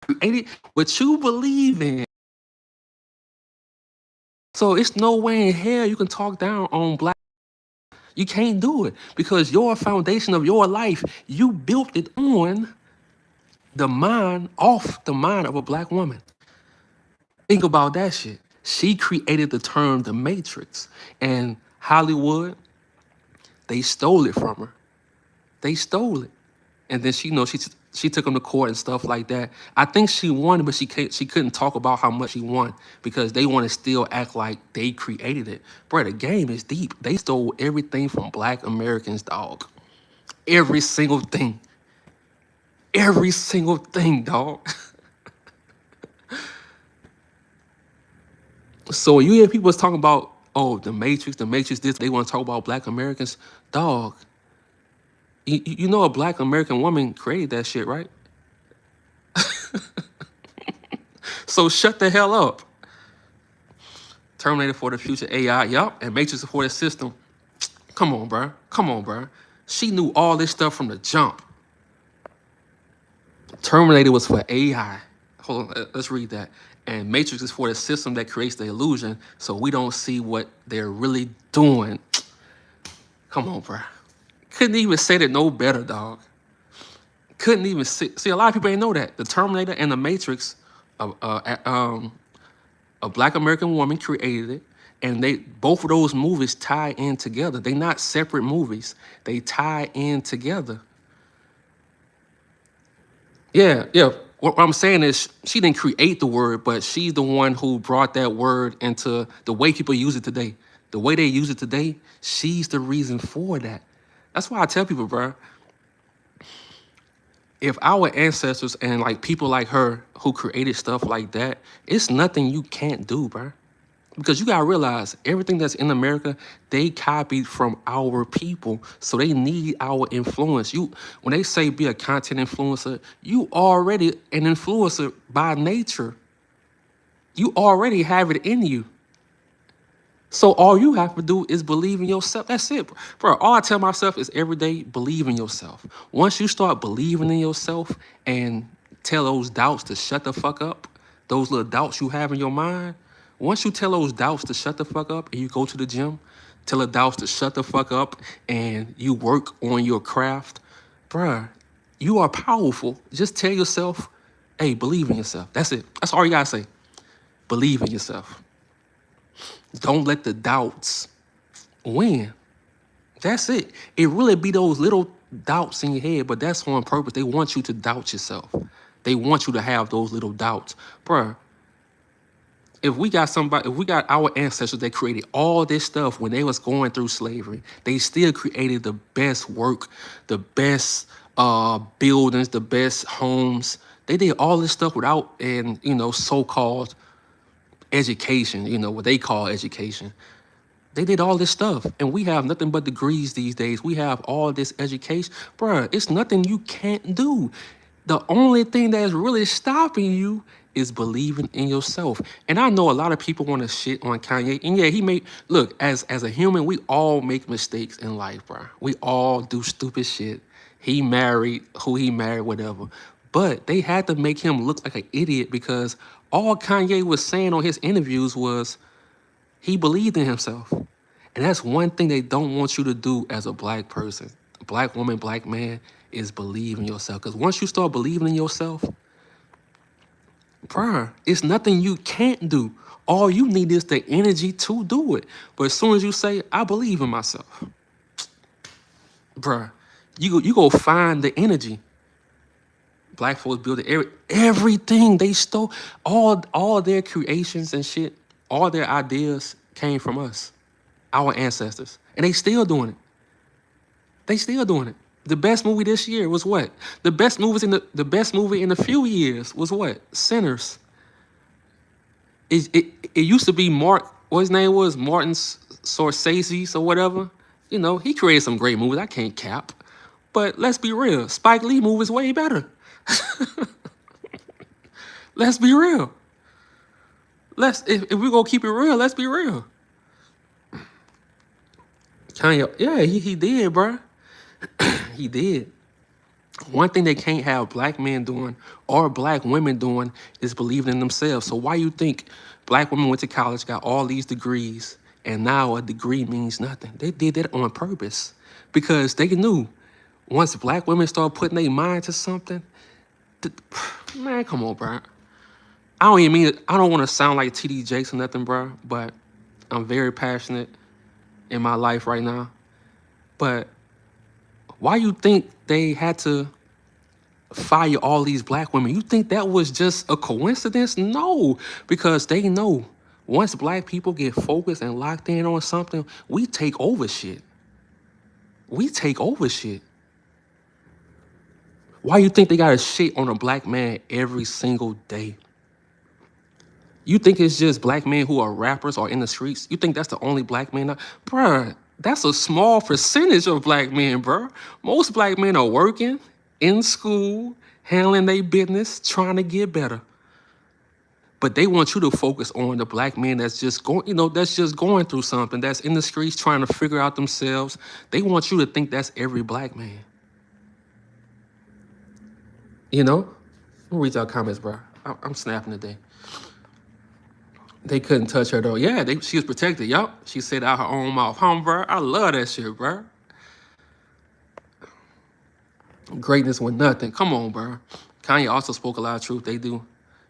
Created what you believe in. So it's no way in hell you can talk down on black. You can't do it, because your foundation of your life, you built it on off the mind of a black woman. Think about that shit. She created the term the Matrix, and Hollywood, they stole it from her. They stole it. And then she took them to court and stuff like that. I think she won, but she couldn't talk about how much she won, because they want to still act like they created it. Bro, the game is deep. They stole everything from black Americans, dog. Every single thing. Every single thing, dog. So you hear people talking about, oh, the Matrix this, they want to talk about black Americans. Dog, you know a black American woman created that shit, right? So shut the hell up. Terminator for the future AI, yup, and Matrix for the system. Come on, bruh. Come on, bruh. She knew all this stuff from the jump. Terminator was for AI. Hold on, let's read that. And Matrix is for the system that creates the illusion, so we don't see what they're really doing. Come on, bruh. Couldn't even say that no better, dog. Couldn't even see. A lot of people ain't know that. The Terminator and the Matrix, a black American woman created it, and both of those movies tie in together. They're not separate movies. They tie in together. Yeah. What I'm saying is, she didn't create the word, but she's the one who brought that word into the way people use it today. The way they use it today, she's the reason for that. That's why I tell people, bro, if our ancestors and like people like her who created stuff like that, it's nothing you can't do, bro. Because you gotta realize everything that's in America, they copied from our people. So they need our influence. When they say be a content influencer, you already an influencer by nature. You already have it in you. So all you have to do is believe in yourself. That's it. Bro, all I tell myself is every day, believe in yourself. Once you start believing in yourself and tell those doubts to shut the fuck up, those little doubts you have in your mind, once you tell those doubts to shut the fuck up and you go to the gym, tell the doubts to shut the fuck up and you work on your craft, bruh, you are powerful. Just tell yourself, hey, believe in yourself. That's it. That's all you gotta say. Believe in yourself. Don't let the doubts win. That's it. It really be those little doubts in your head, but that's on purpose. They want you to doubt yourself. They want you to have those little doubts. Bruh, if we got our ancestors that created all this stuff when they was going through slavery, they still created the best work, the best buildings, the best homes. They did all this stuff without so-called education, what they call education. They did all this stuff, and we have nothing but degrees these days. We have all this education. Bruh, it's nothing you can't do. The only thing that's really stopping you is believing in yourself. And I know a lot of people want to shit on Kanye. And yeah, look, as a human, we all make mistakes in life, bruh. We all do stupid shit. He married who he married, whatever. But they had to make him look like an idiot because all Kanye was saying on his interviews was, he believed in himself. And that's one thing they don't want you to do as a black person. Black woman, black man, is believe in yourself. Because once you start believing in yourself, bruh, it's nothing you can't do. All you need is the energy to do it. But as soon as you say, I believe in myself, bruh, you go find the energy. Black folks built everything they stole, all their creations and shit, all their ideas came from us, our ancestors, and they still doing it. They still doing it. The best movie this year was what? The best movie in a few years was what? Sinners. It used to be what his name was, Martin Scorsese or whatever. He created some great movies. I can't cap, but let's be real. Spike Lee movies way better. Let's be real. If we're gonna keep it real, let's be real. Kanye, yeah, he did, bruh. He did. One thing they can't have black men doing or black women doing is believing in themselves. So why you think black women went to college, got all these degrees, and now a degree means nothing? They did that on purpose because they knew once black women start putting their mind to something, man, come on, bro. I don't even mean it. I don't want to sound like TD Jakes or nothing, bro, but I'm very passionate in my life right now. But why you think they had to fire all these black women? You think that was just a coincidence? No, because they know once black people get focused and locked in on something, we take over shit. We take over shit. Why you think they got to shit on a black man every single day? You think it's just black men who are rappers or in the streets? You think that's the only black men? Bruh, that's a small percentage of black men, bruh. Most black men are working, in school, handling their business, trying to get better. But they want you to focus on the black man that's just going through something, that's in the streets trying to figure out themselves. They want you to think that's every black man. Let me read y'all comments, bro. I'm snapping today. They couldn't touch her though. Yeah, she was protected. Yup. She said out her own mouth. Bro. I love that shit, bro. Greatness with nothing. Come on, bro. Kanye also spoke a lot of truth. They do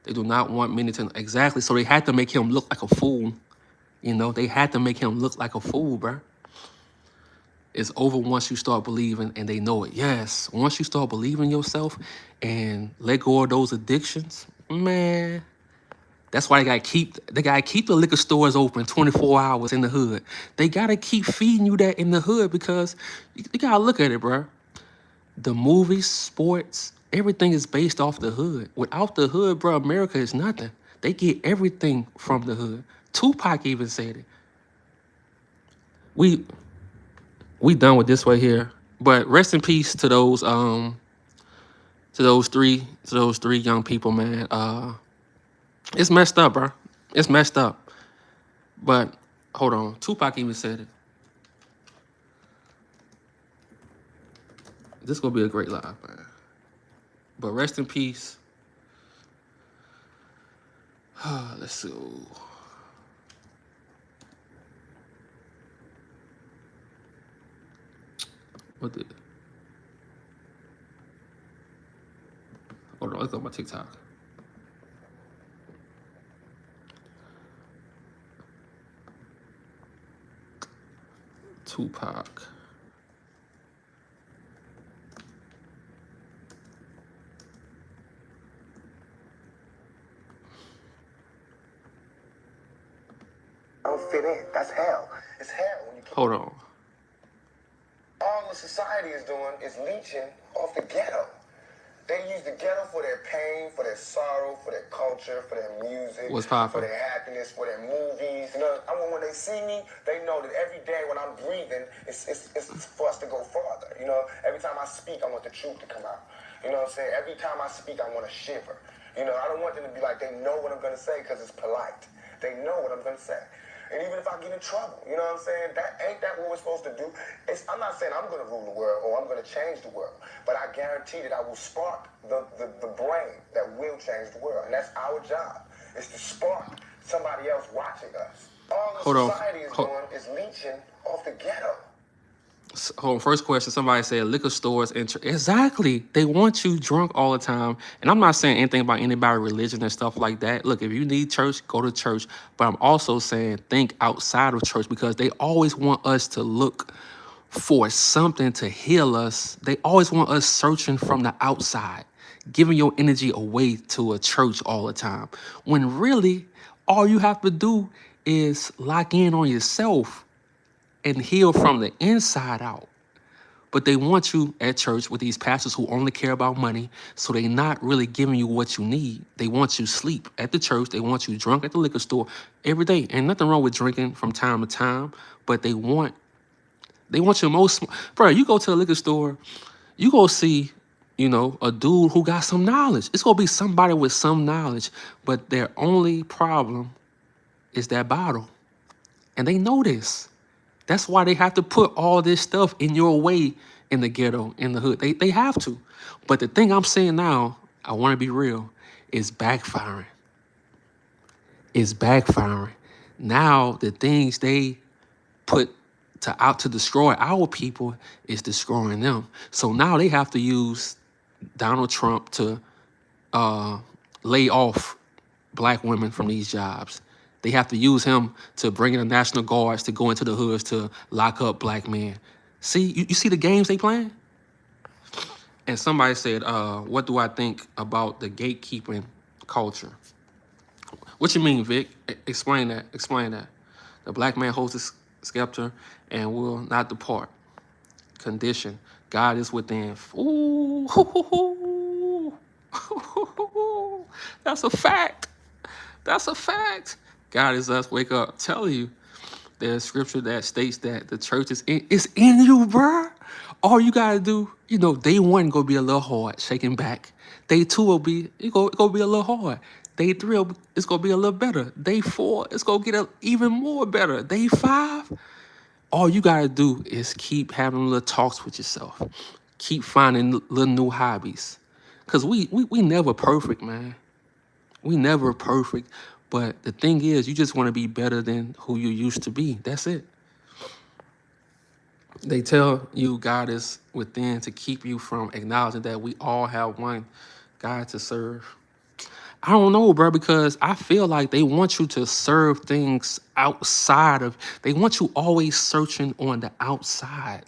not want many to exactly. So they had to make him look like a fool. They had to make him look like a fool, bro. It's over once you start believing, and they know it. Yes, once you start believing yourself and let go of those addictions, man. That's why they gotta keep the liquor stores open 24 hours in the hood. They gotta keep feeding you that in the hood because you gotta look at it, bro. The movies, sports, everything is based off the hood. Without the hood, bro, America is nothing. They get everything from the hood. Tupac even said it. We done with this right here. But rest in peace to those three young people, man. It's messed up, bro. It's messed up. But hold on, Tupac even said it. This gonna be a great live, man. But rest in peace. Let's see. What the? Hold on, let's go on my TikTok. Tupac. Don't fit in. That's hell. It's hell when you keep. Hold on. All the society is doing is leeching off the ghetto. They use the ghetto for their pain, for their sorrow, for their culture, for their music, What's for poppin'? their happiness, for their movies. You know, I mean, when they see me, they know that every day when I'm breathing, it's for us to go farther. You know, every time I speak, I want the truth to come out. You know what I'm saying? Every time I speak, I want to shiver. You know, I don't want them to be like, they know what I'm going to say because it's polite. They know what I'm going to say. And even if I get in trouble, you know what I'm saying? That what we're supposed to do? I'm not saying I'm going to rule the world or I'm going to change the world, but I guarantee that I will spark the brain that will change the world. And that's our job, is to spark somebody else watching us. All the society is doing is leeching off the ghetto. Hold on, first question. Somebody said liquor stores. Exactly. They want you drunk all the time. And I'm not saying anything about anybody, religion and stuff like that. Look, if you need church, go to church. But I'm also saying think outside of church because they always want us to look for something to heal us. They always want us searching from the outside, giving your energy away to a church all the time. When really, all you have to do is lock in on yourself and heal from the inside out. But they want you at church with these pastors who only care about money, so they're not really giving you what you need. They want you sleep at the church. They want you drunk at the liquor store every day. And nothing wrong with drinking from time to time, but they want you most. Bro, you go to the liquor store, you go see, a dude who got some knowledge. It's gonna be somebody with some knowledge, but their only problem is that bottle. And they know this. That's why they have to put all this stuff in your way in the ghetto, in the hood. They have to. But the thing I'm saying now, I want to be real, is backfiring. It's backfiring. Now the things they put out to destroy our people is destroying them. So now they have to use Donald Trump to lay off black women from these jobs. They have to use him to bring in the National Guards to go into the hoods to lock up black men. See, you see the games they playing? And somebody said, what do I think about the gatekeeping culture? What you mean, Vic? Explain that. Explain that. The black man holds his scepter and will not depart. Condition. God is within. Ooh. That's a fact. That's a fact. God is us. Wake up. Tell you, there's scripture that states that the church is in you, bruh. All you gotta do, day one gonna be a little hard, shaking back. Day two will be it's gonna be a little hard. Day three it's gonna be a little better. Day four it's gonna get even more better. Day five, all you gotta do is keep having little talks with yourself. Keep finding little new hobbies, cause we never perfect, man. We never perfect. But the thing is, you just want to be better than who you used to be. That's it. They tell you God is within to keep you from acknowledging that we all have one God to serve. I don't know, bro, because I feel like they want you to serve things outside of, they want you always searching on the outside.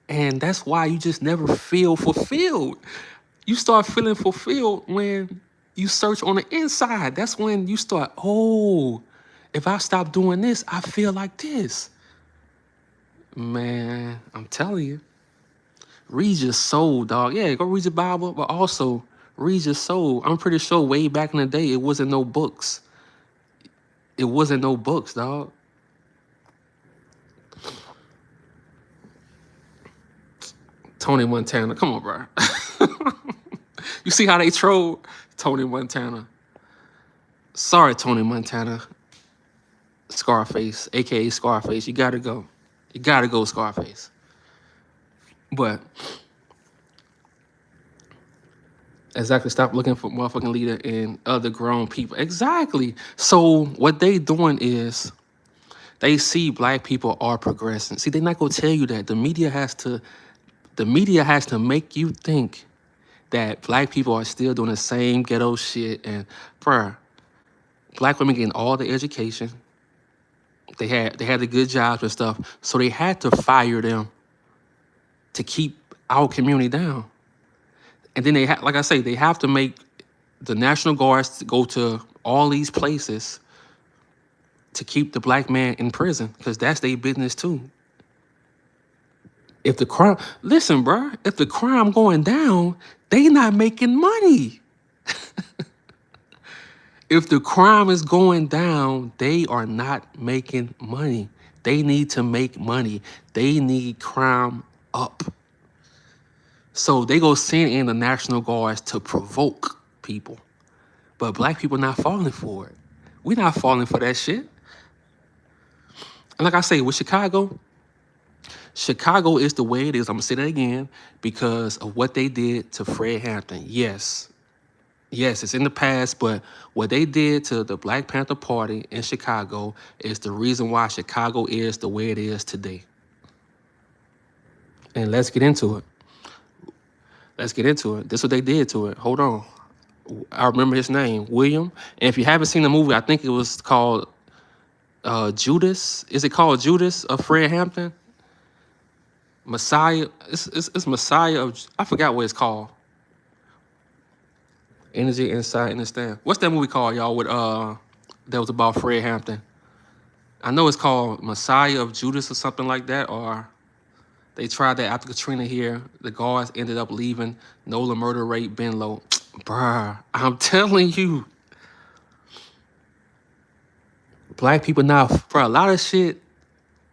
And that's why you just never feel fulfilled. You start feeling fulfilled when you search on the inside. That's when you start, if I stop doing this, I feel like this. Man, I'm telling you. Read your soul, dog. Yeah, go read your Bible, but also read your soul. I'm pretty sure way back in the day, it wasn't no books. It wasn't no books, dog. Tony Montana, come on, bro. You see how they troll Tony Montana? Sorry, Tony Montana. Scarface, aka Scarface. You gotta go. You gotta go, Scarface. But exactly, stop looking for motherfucking leader in other grown people. Exactly. So what they doing is they see black people are progressing. See, they're not gonna tell you that. The media has to make you think that black people are still doing the same ghetto shit. And bruh, black women getting all the education. They had the good jobs and stuff. So they had to fire them to keep our community down. And then like I say, they have to make the National Guards go to all these places to keep the black man in prison, because that's their business too. If the crime, listen, bro, if the crime going down, they not making money. If the crime is going down, they are not making money. They need to make money. They need crime up. So they go send in the National Guards to provoke people. But black people not falling for it. We not falling for that shit. And like I say, with Chicago is the way it is. I'm gonna say that again because of what they did to Fred Hampton. Yes, it's in the past, but what they did to the Black Panther Party in Chicago is the reason why Chicago is the way it is today. And let's get into it. This is what they did to it. Hold on. I remember his name, William. And if you haven't seen the movie, I think it was called Judas. Is it called Judas of Fred Hampton? Messiah. It's Messiah of, I forgot what it's called. Energy, Insight, Understand. What's that movie called, y'all, with that was about Fred Hampton? I know it's called Messiah of Judas or something like that, or they tried that after Katrina here. The guards ended up leaving. NOLA murder rate been low. Bruh, I'm telling you. Black people now, for a lot of shit,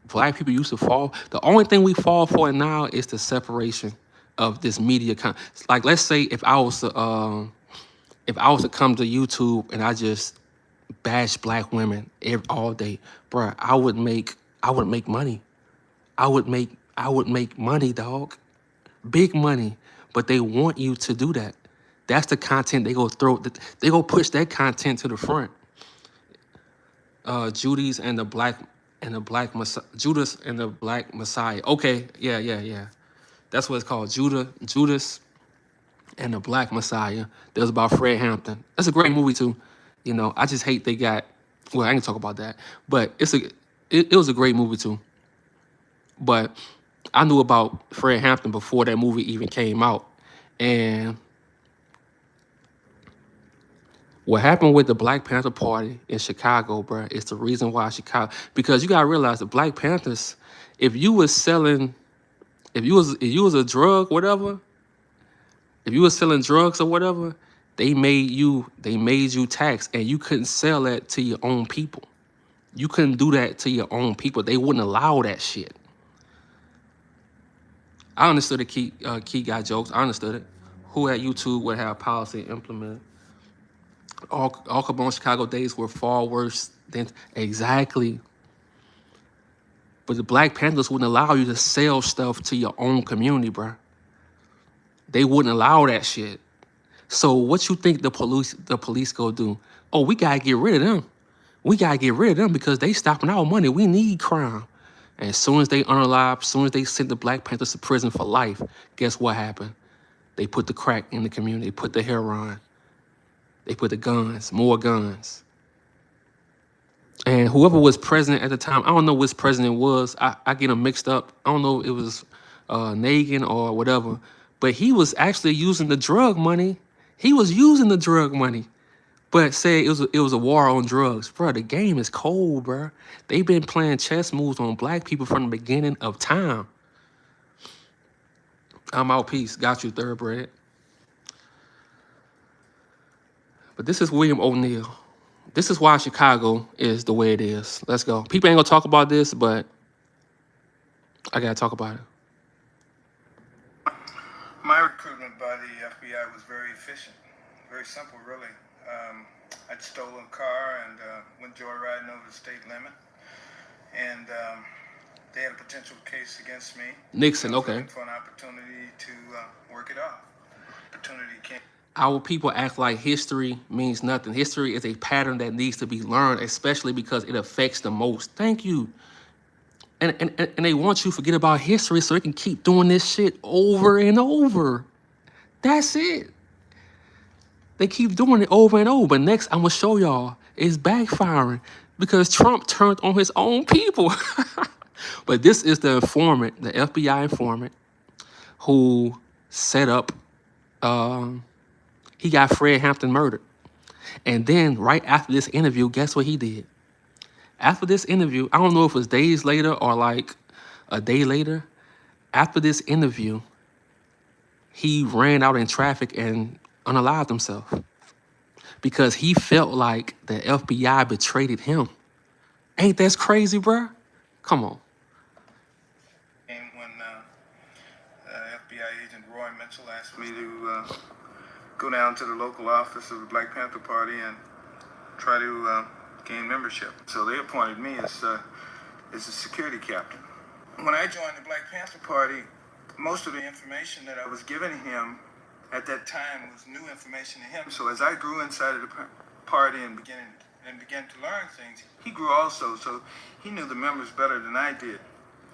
black people used to fall. The only thing we fall for now is the separation of this media. Like, let's say if I was to come to YouTube and I just bash black women all day, bruh, I would make money. I would make money, dog. Big money. But they want you to do that. That's the content they go throw. They go push that content to the front. Judas and the Black Messiah. Okay, yeah. That's what it's called. Judas and the Black Messiah. That was about Fred Hampton. That's a great movie too. You know, I just hate they got. Well, I can talk about that, but it was a great movie too. But I knew about Fred Hampton before that movie even came out, and what happened with the Black Panther Party in Chicago, bro, is the reason why Chicago. Because you gotta realize the Black Panthers, if you was a drug, whatever, if you was selling drugs or whatever, they made you tax, and you couldn't sell that to your own people. You couldn't do that to your own people. They wouldn't allow that shit. I understood the key guy jokes. I understood it. Who at YouTube would have policy implemented? All Capone Chicago days were far worse than exactly. But the Black Panthers wouldn't allow you to sell stuff to your own community, bro. They wouldn't allow that shit. So what you think the police go do? Oh, we gotta get rid of them. We gotta get rid of them because they stopping our money. We need crime. And as soon as they unalive, as soon as they sent the Black Panthers to prison for life, guess what happened? They put the crack in the community. They put the heroin. They put the guns, more guns. And whoever was president at the time, I don't know which president was. I get them mixed up. I don't know if it was Nagin or whatever. But he was actually using the drug money. But said it was a war on drugs. Bro, the game is cold, bro. They've been playing chess moves on black people from the beginning of time. I'm out. Peace. Got you, thoroughbred. But this is William O'Neal. This is why Chicago is the way it is. Let's go. People ain't gonna talk about this, but I gotta talk about it. My recruitment by the FBI was very efficient, very simple, really. I'd stolen a car and went joyriding over the state limit, and they had a potential case against me. Nixon, I was okay. looking for an opportunity to work it off. Opportunity came. Our people act like history means nothing. History is a pattern that needs to be learned, especially because it affects the most. Thank you. And they want you to forget about history so they can keep doing this shit over and over. That's it. They keep doing it over and over. But next, I'm going to show y'all it's backfiring because Trump turned on his own people. But this is the informant, the FBI informant, who set up, he got Fred Hampton murdered. And then right after this interview, guess what he did? After this interview, I don't know if it was days later or like a day later, after this interview, he ran out in traffic and unalived himself because he felt like the FBI betrayed him. Ain't that crazy, bruh? Come on. When FBI agent Roy Mitchell asked me to go down to the local office of the Black Panther Party and try to gain membership. So they appointed me as a security captain. When I joined the Black Panther Party, most of the information that I was giving him at that time was new information to him. So as I grew inside of the party and began to learn things, he grew also. So he knew the members better than I did.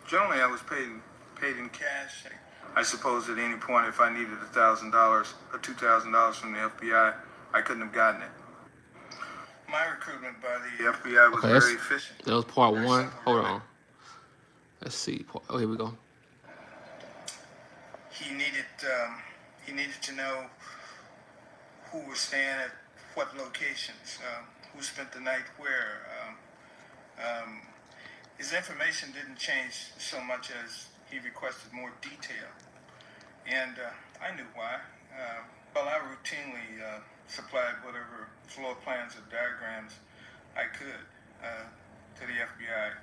Generally, I was paid in cash. I suppose at any point, if I needed $1,000 or $2,000 from the FBI, I couldn't have gotten it. My recruitment by the FBI was very efficient. That was part Very one. simple, Hold really. on. Let's see. Oh, here we go. He needed to know who was staying at what locations, who spent the night where. His information didn't change so much as he requested more detail, and I knew why. I routinely supplied whatever floor plans or diagrams I could to the FBI.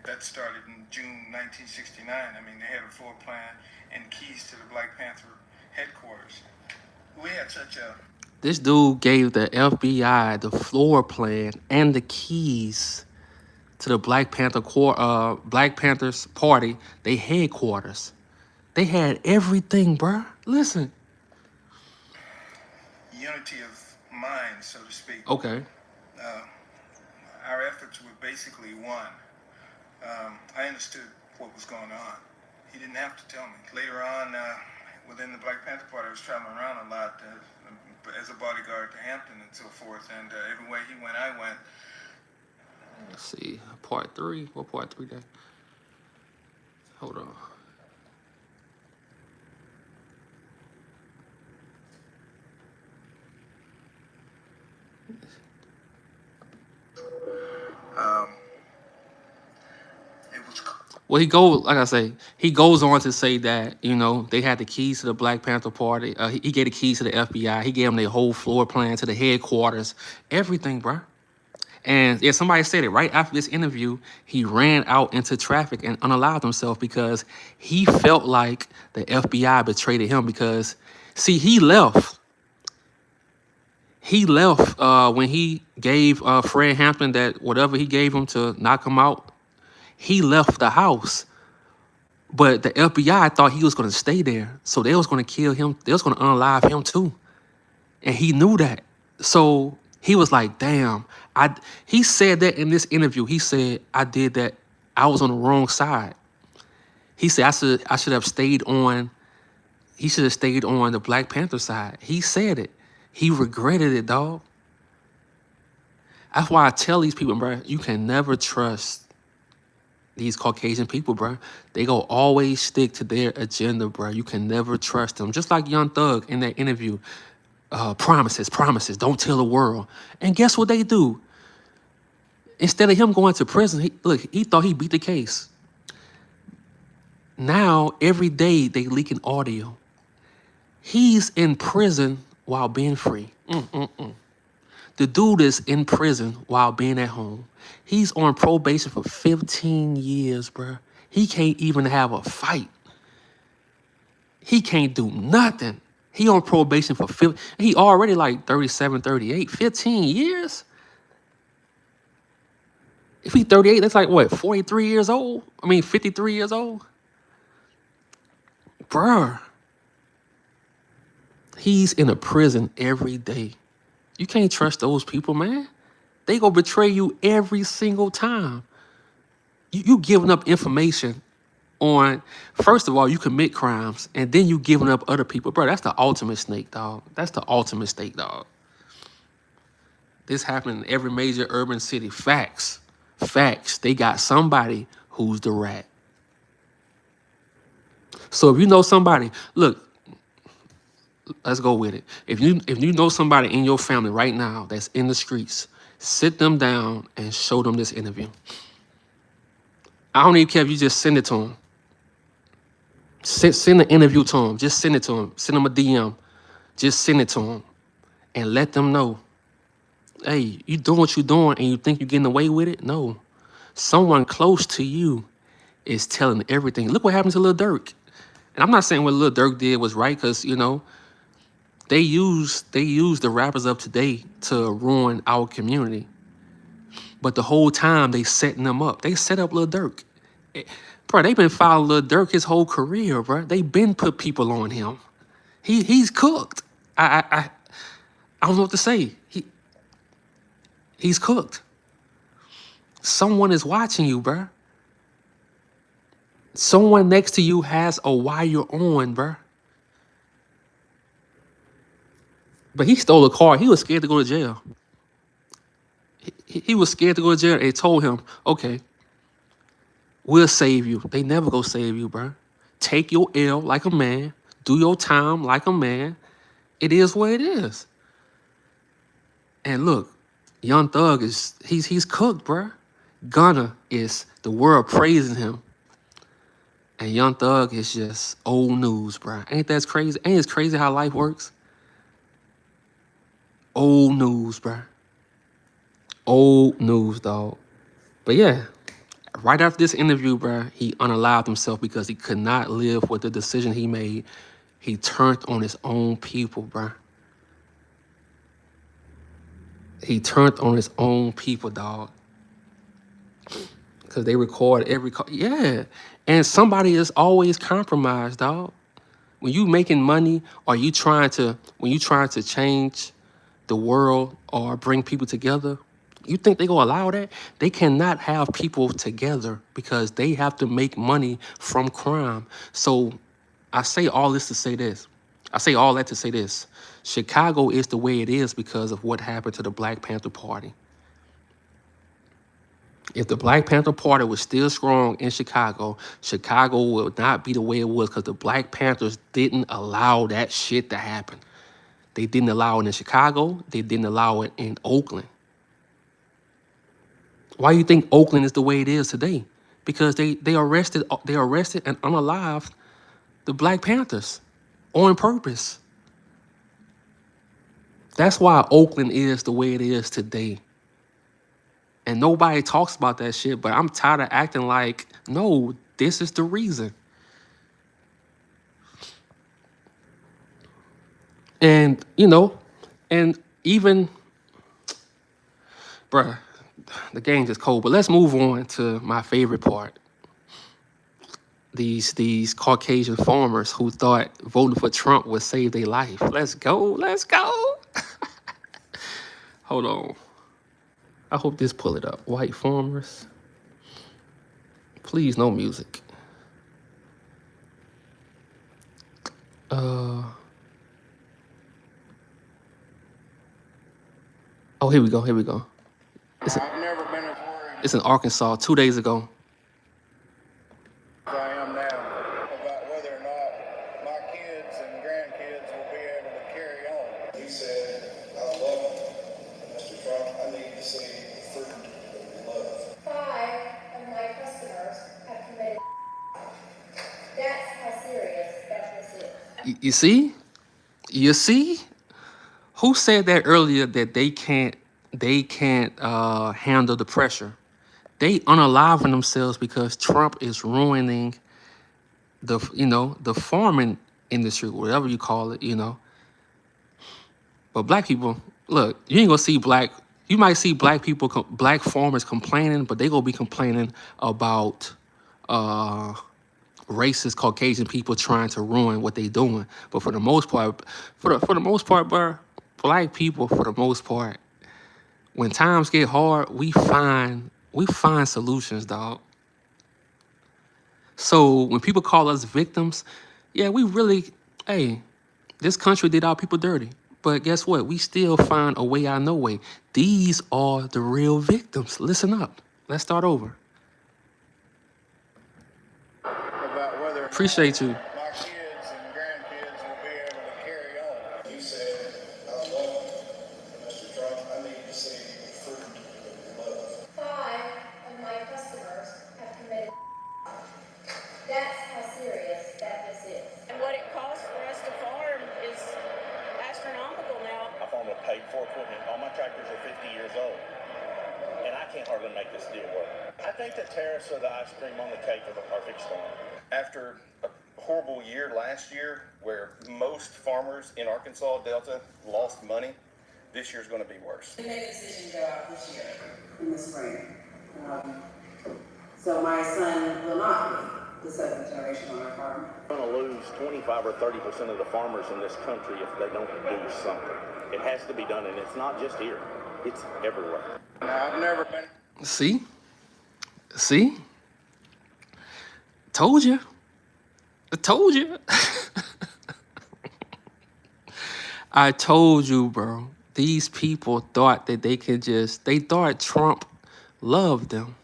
That started in June 1969. I mean, they had a floor plan and keys to the Black Panther headquarters. We had such a... This dude gave the FBI the floor plan and the keys to the Black Panthers party, they headquarters. They had everything, bruh. Listen. unity of mind, so to speak. Okay. Our efforts were basically one. I understood what was going on. He didn't have to tell me. Later on, within the Black Panther Party, I was traveling around a lot as a bodyguard to Hampton and so forth, and everywhere he went, I went. Let's see. Part 3. What part 3 there? Hold on. Well, he goes on to say that, they had the keys to the Black Panther Party. He gave the keys to the FBI. He gave them their whole floor plan to the headquarters. Everything, bruh. And yeah, somebody said it right after this interview, he ran out into traffic and unalived himself because he felt like the FBI betrayed him because, see, he left. He left when he gave Fred Hampton that whatever he gave him to knock him out. He left the house, but the FBI thought he was going to stay there. So they was going to kill him. They was going to unalive him too. And he knew that. So he was like, damn. He said that in this interview. He said, I did that. I was on the wrong side. He said, I should have stayed on. He should have stayed on the Black Panther side. He said it. He regretted it, dog. That's why I tell these people, bro, you can never trust these Caucasian people, bro. They go always stick to their agenda, bro. You can never trust them. Just like Young Thug in that interview. Promises, don't tell the world. And guess what they do? Instead of him going to prison, he thought he beat the case. Now, every day they leaking audio. He's in prison while being free. The dude is in prison while being at home. He's on probation for 15 years, bruh. He can't even have a fight. He can't do nothing. He on probation for 15. He already like 37, 38. 15 years? If he's 38, that's like what, 43 years old? I mean, 53 years old? Bruh. He's in a prison every day. You can't trust those people, man. They gonna betray you every single time. You giving up information on, first of all, you commit crimes, and then you giving up other people. Bro, that's the ultimate snake, dog. That's the ultimate snake, dog. This happened in every major urban city. Facts. Facts. They got somebody who's the rat. So if you know somebody, look, let's go with it. If you know somebody in your family right now that's in the streets, sit them down and show them this interview. I don't even care if you just send it to them. Send the interview to them. Just send it to them. Send them a DM. Just send it to them and let them know, hey, you doing what you're doing and you think you're getting away with it? No. Someone close to you is telling everything. Look what happened to Lil Durk. And I'm not saying what Lil Durk did was right, because, you know, they use the rappers of today to ruin our community. But the whole time they setting them up. They set up Lil Durk. Bro, they've been following Lil Durk his whole career, bro. They been put people on him. He's cooked. I don't know what to say. He's cooked. Someone is watching you, bro. Someone next to you has a wire on, bro. But he stole a car. He was scared to go to jail. He was scared to go to jail. They told him, okay, we'll save you. They never go save you, bro. Take your L like a man. Do your time like a man. It is what it is. And look, Young Thug he's cooked, bro. Gunna is the world praising him. And Young Thug is just old news, bro. Ain't that crazy? Ain't it crazy how life works? Old news, bro. Old news, dog. But yeah, right after this interview, bro, he unalived himself because he could not live with the decision he made. He turned on his own people, bro. He turned on his own people, dog. Because they record every call. Yeah. And somebody is always compromised, dog. When you making money, when you trying to change the world or bring people together, you think they gonna allow that? They cannot have people together because they have to make money from crime. So I say all this to say this. I say all that to say this. Chicago is the way it is because of what happened to the Black Panther Party. If the Black Panther Party was still strong in Chicago, Chicago would not be the way it was because the Black Panthers didn't allow that shit to happen. They didn't allow it in Chicago. They didn't allow it in Oakland. Why do you think Oakland is the way it is today? Because they arrested and unalived the Black Panthers on purpose. That's why Oakland is the way it is today. And nobody talks about that shit, but I'm tired of acting like, no, this is the reason. And, you know, and even, bruh, the game's just cold. But let's move on to my favorite part. These Caucasian farmers who thought voting for Trump would save their life. Let's go. Let's go. Hold on. I hope this pull it up. White farmers. Please, no music. Oh, here we go. Here we go. It's in Arkansas 2 days ago. I am now about whether or not my kids and grandkids will be able to carry on. He said, I love him. Mr. Trump, I need to see freedom and love. 5 of my customers have committed. That's how serious that this is. You see? You see? Who said that earlier that they can't they can't handle the pressure. They unaliving themselves because Trump is ruining the farming industry, whatever you call it. But black people, look, you ain't gonna see black. You might see black people, black farmers complaining, but they gonna be complaining about uh, racist Caucasian people trying to ruin what they doing. But for the most part, bro, black people, for the most part, when times get hard, we find solutions, dog. So when people call us victims, yeah, we really, hey, this country did our people dirty. But guess what? We still find a way out of no way. These are the real victims. Listen up. Let's start over. About whether or not Appreciate you. my kids and grandkids will be able to carry on. You said, I love Mr. Trump. I need to see fruit of love. 5 of my customers have committed. That's how serious that this is. And what it costs for us to farm is astronomical now. I farm with paid for equipment. All my tractors are 50 years old. And I can't hardly make this deal work. I think the tariffs are the ice cream on the cake of the perfect storm. After a horrible year last year where most farmers in Arkansas Delta lost money, this year's going to be worse. We made a decision to go out this year in the spring. So my son will not be the seventh generation on our farm. We're going to lose 25 or 30% of the farmers in this country if they don't do something. It has to be done, and it's not just here. It's everywhere. Now, I've never been. See? Told you. I told you. I told you, bro. These people thought that they thought Trump loved them.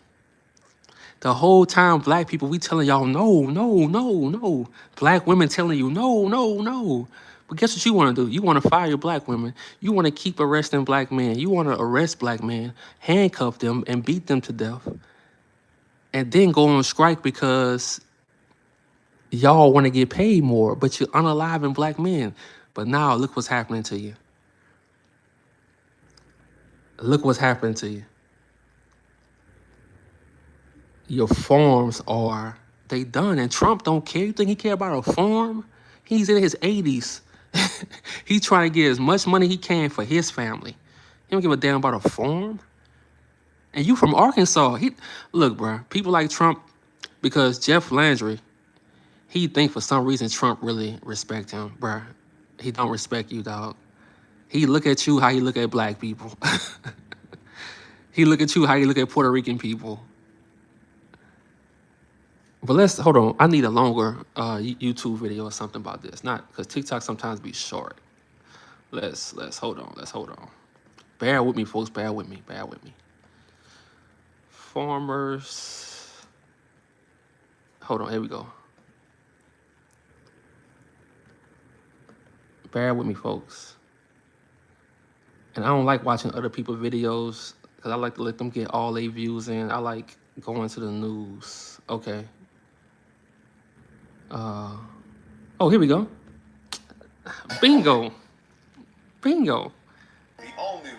The whole time, black people, we telling y'all, no, no, no, no. Black women telling you, no, no, no. But guess what you want to do? You want to fire black women. You want to keep arresting black men. You want to arrest black men, handcuff them, and beat them to death. And then go on strike because y'all want to get paid more, but you're unaliving black men. But now, look what's happening to you. Look what's happening to you. Your farms they done, and Trump don't care. You think he care about a farm? He's in his 80s. He's trying to get as much money he can for his family. He don't give a damn about a farm. And you from Arkansas. Look, bro, people like Trump, because Jeff Landry, he think for some reason Trump really respect him, bro. He don't respect you, dog. He look at you how he look at black people. He look at you how he look at Puerto Rican people. But hold on. I need a longer YouTube video or something about this. Not because TikTok sometimes be short. Let's hold on. Bear with me, folks. Bear with me. Farmers. Hold on. Here we go. Bear with me, folks. And I don't like watching other people's videos because I like to let them get all their views in. I like going to the news. Okay. Oh, here we go. Bingo. We all knew.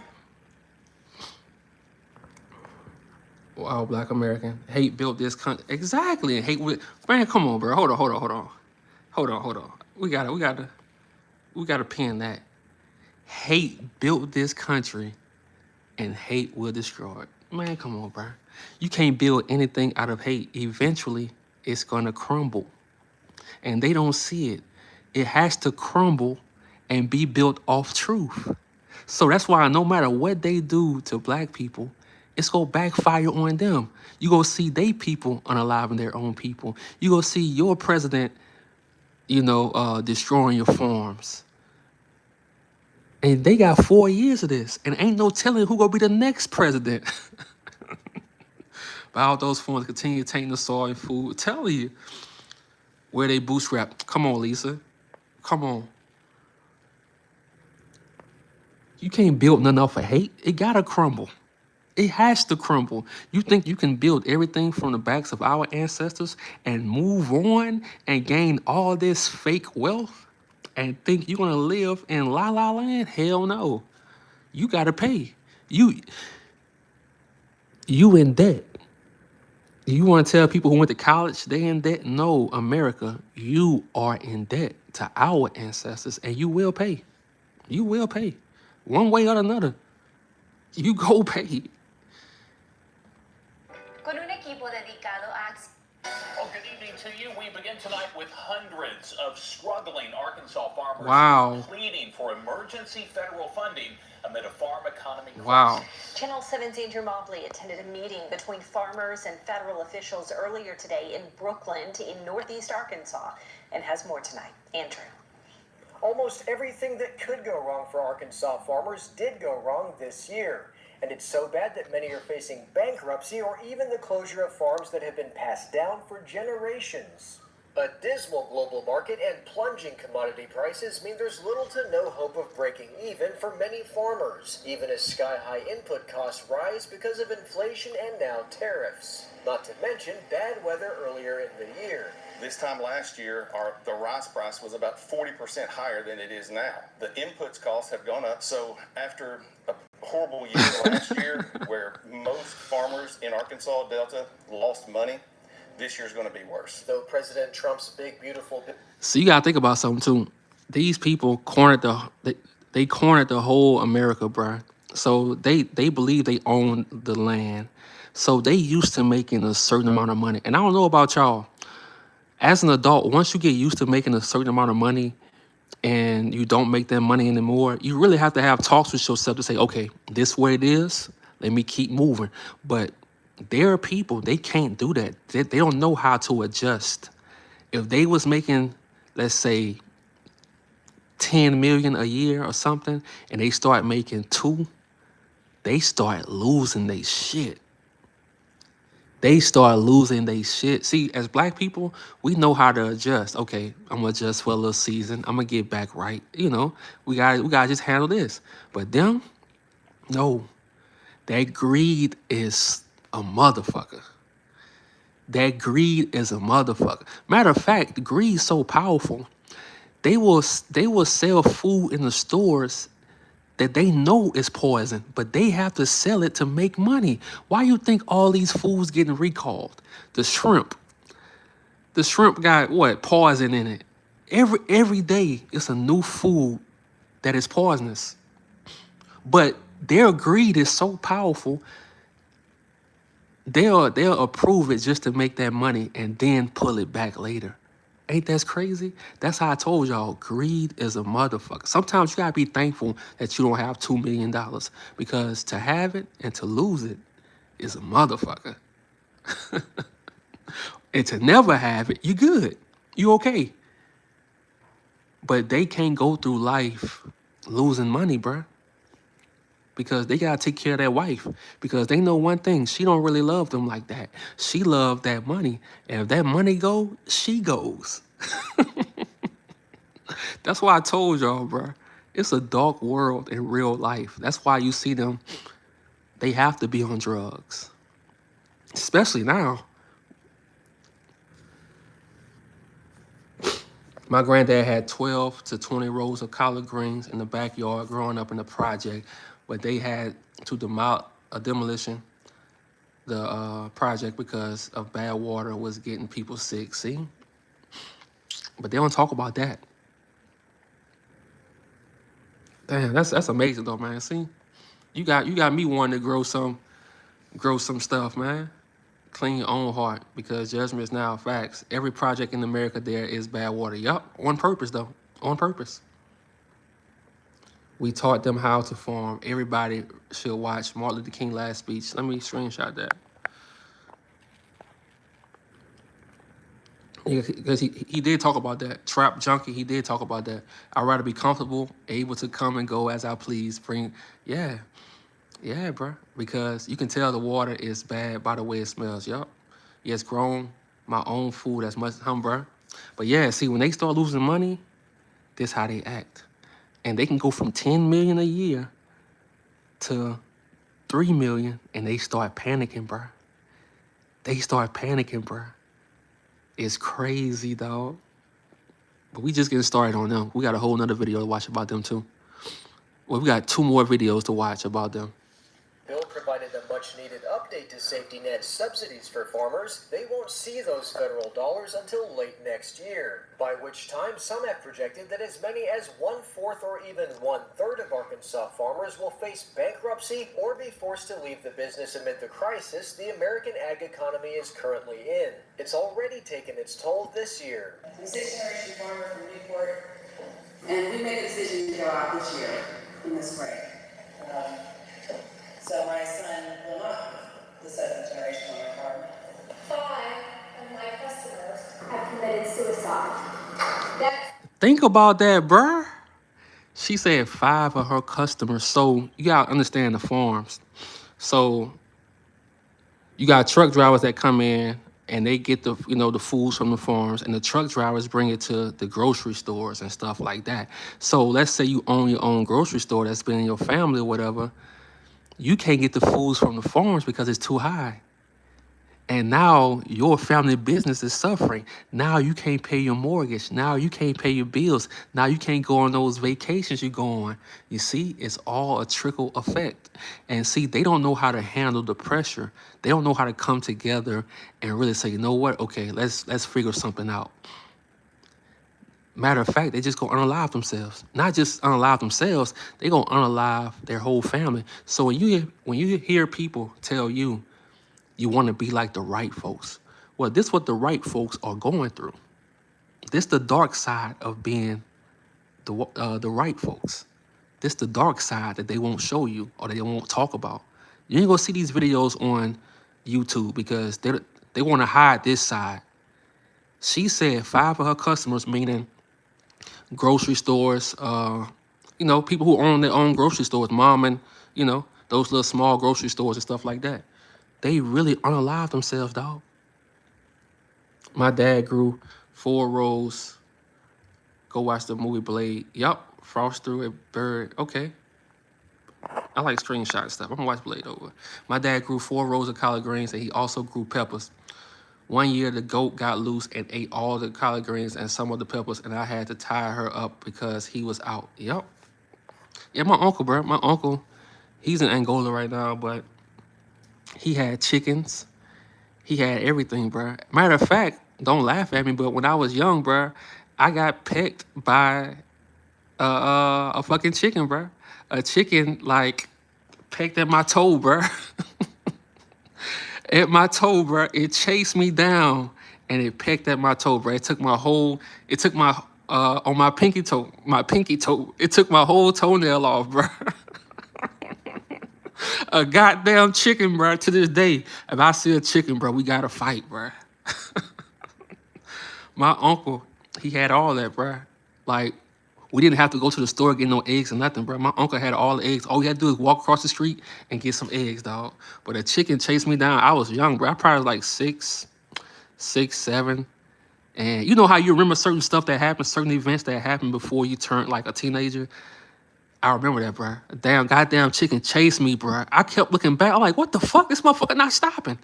Wow, black American. Hate built this country. Exactly. And hate with, man, come on, bro. Hold on. We gotta pin that. Hate built this country and hate will destroy it. Man, come on, bro. You can't build anything out of hate. Eventually, it's gonna crumble. And they don't see it. It has to crumble and be built off truth. So that's why no matter what they do to black people, it's gonna backfire on them. You gonna see they people unaliving their own people. You gonna see your president, destroying your farms. And they got 4 years of this, and ain't no telling who gonna be the next president. But all those farms continue to taint the soil and food. Tell you. Where they bootstrap. Come on, Lisa. Come on. You can't build nothing off of hate. It gotta crumble. It has to crumble. You think you can build everything from the backs of our ancestors and move on and gain all this fake wealth and think you're gonna live in La La Land? Hell no. You gotta pay. You in debt. You want to tell people who went to college they in debt? No, America, you are in debt to our ancestors, and you will pay. You will pay. One way or another. You go pay. Con un equipo dedicado a... Oh, good evening to you. We begin tonight with hundreds of struggling Arkansas farmers Wow. pleading for emergency federal funding amid a farm economy crisis. Wow. Channel 7's Andrew Mobley attended a meeting between farmers and federal officials earlier today in Brookland in northeast Arkansas and has more tonight. Andrew. Almost everything that could go wrong for Arkansas farmers did go wrong this year. And it's so bad that many are facing bankruptcy or even the closure of farms that have been passed down for generations. A dismal global market and plunging commodity prices mean there's little to no hope of breaking even for many farmers, even as sky-high input costs rise because of inflation and now tariffs. Not to mention bad weather earlier in the year. This time last year, the rice price was about 40% higher than it is now. The inputs costs have gone up, so after a horrible year last year where most farmers in Arkansas Delta lost money, this year's going to be worse. Though President Trump's big, beautiful... So you gotta think about something too. These people cornered they cornered the whole America, bruh. So they believe they own the land. So they used to making a certain amount of money. And I don't know about y'all. As an adult, once you get used to making a certain amount of money and you don't make that money anymore, you really have to have talks with yourself to say, okay, this way it is. Let me keep moving. But there are people, they can't do that. They don't know how to adjust. If they was making, let's say, 10 million a year or something, and they start making 2, they start losing their shit. They start losing their shit. See, as black people, we know how to adjust. Okay, I'm gonna adjust for a little season. I'm gonna get back right. You know, we gotta just handle this. But them, no. That greed is a motherfucker. That greed is a motherfucker. Matter of fact, greed is so powerful. They will sell food in the stores that they know is poison, but they have to sell it to make money. Why you think all these foods getting recalled? The shrimp got what? Poison in it. Every day it's a new food that is poisonous. But their greed is so powerful, they'll approve it just to make that money and then pull it back later. Ain't that crazy? That's how I told y'all, greed is a motherfucker. Sometimes you gotta be thankful that you don't have $2 million, because to have it and to lose it is a motherfucker. And to never have it, you good. You okay. But they can't go through life losing money, bruh. Because they gotta take care of their wife. Because they know one thing, she don't really love them like that. She love that money. And if that money go, she goes. That's why I told y'all, bro. It's a dark world in real life. That's why you see them, they have to be on drugs. Especially now. My granddad had 12 to 20 rows of collard greens in the backyard growing up in the project. But they had to demolition the project because of bad water was getting people sick. See, but they don't talk about that. Damn, that's amazing though, man. See, you got me wanting to grow some stuff, man. Clean your own heart, because judgment is now facts. Every project in America there is bad water. Yup, on purpose though, on purpose. We taught them how to farm. Everybody should watch Martin Luther King last speech. Let me screenshot that. Because he did talk about that. Trap junkie, he did talk about that. I'd rather be comfortable, able to come and go as I please. Yeah, bro. Because you can tell the water is bad by the way it smells. Yup. Yes, grown my own food as much, bro. But yeah, see, when they start losing money, this how they act. And they can go from 10 million a year to 3 million, and they start panicking, bro. They start panicking, bro. It's crazy, dog. But we just getting started on them. We got a whole nother video to watch about them too. Well, we got 2 more videos to watch about them. provided a much-needed update to safety net subsidies for farmers, they won't see those federal dollars until late next year, by which time some have projected that as many as 1/4 or even 1/3 of Arkansas farmers will face bankruptcy or be forced to leave the business amid the crisis the American ag economy is currently in. It's already taken its toll this year. I'm a sixth-generation farmer from Newport, and we made a decision to go out this year in the spring. So my son will not be the seventh generation on our farm. 5 of my customers have committed suicide. That's Think about that, bruh. She said 5 of her customers. So you gotta understand the farms. So you got truck drivers that come in and they get the the foods from the farms, and the truck drivers bring it to the grocery stores and stuff like that. So let's say you own your own grocery store that's been in your family or whatever. You can't get the foods from the farms because it's too high. And now your family business is suffering. Now you can't pay your mortgage. Now you can't pay your bills. Now you can't go on those vacations you go on. You see, it's all a trickle effect. And see, they don't know how to handle the pressure. They don't know how to come together and really say, you know what? Okay, let's figure something out. Matter of fact, they just gonna unalive themselves. Not just unalive themselves, they gonna unalive their whole family. So when you hear people tell you you want to be like the right folks, well, this is what the right folks are going through. This the dark side of being the right folks. This the dark side that they won't show you or they won't talk about. You ain't gonna see these videos on YouTube because they want to hide this side. She said 5 of her customers, meaning grocery stores, people who own their own grocery stores, mom and, those little small grocery stores and stuff like that. They really unalive themselves, dog. My dad grew 4 rows. Go watch the movie Blade. Yup, frost through it, bird. Okay. I like screenshot stuff. I'm gonna watch Blade over. My dad grew 4 rows of collard greens and he also grew peppers. One year, the goat got loose and ate all the collard greens and some of the peppers, and I had to tie her up because he was out. Yep. Yeah, my uncle, bro. My uncle, he's in Angola right now, but he had chickens. He had everything, bro. Matter of fact, don't laugh at me, but when I was young, bro, I got pecked by a fucking chicken, bro. A chicken, like, pecked at my toe, bro. At my toe, bro. It chased me down and it pecked at my toe, bro. It took my on my pinky toe, it took my whole toenail off, bro. A goddamn chicken, bro. To this day, if I see a chicken, bro, we gotta fight, bro. My uncle, he had all that, bro. Like, we didn't have to go to the store get no eggs or nothing, bro. My uncle had all the eggs. All we had to do is walk across the street and get some eggs, dog. But a chicken chased me down. I was young, bro. I probably was like 6, 7. And you know how you remember certain stuff that happened, certain events that happened before you turned like a teenager? I remember that, bro. A goddamn chicken chased me, bro. I kept looking back. I'm like, what the fuck? This motherfucker not stopping.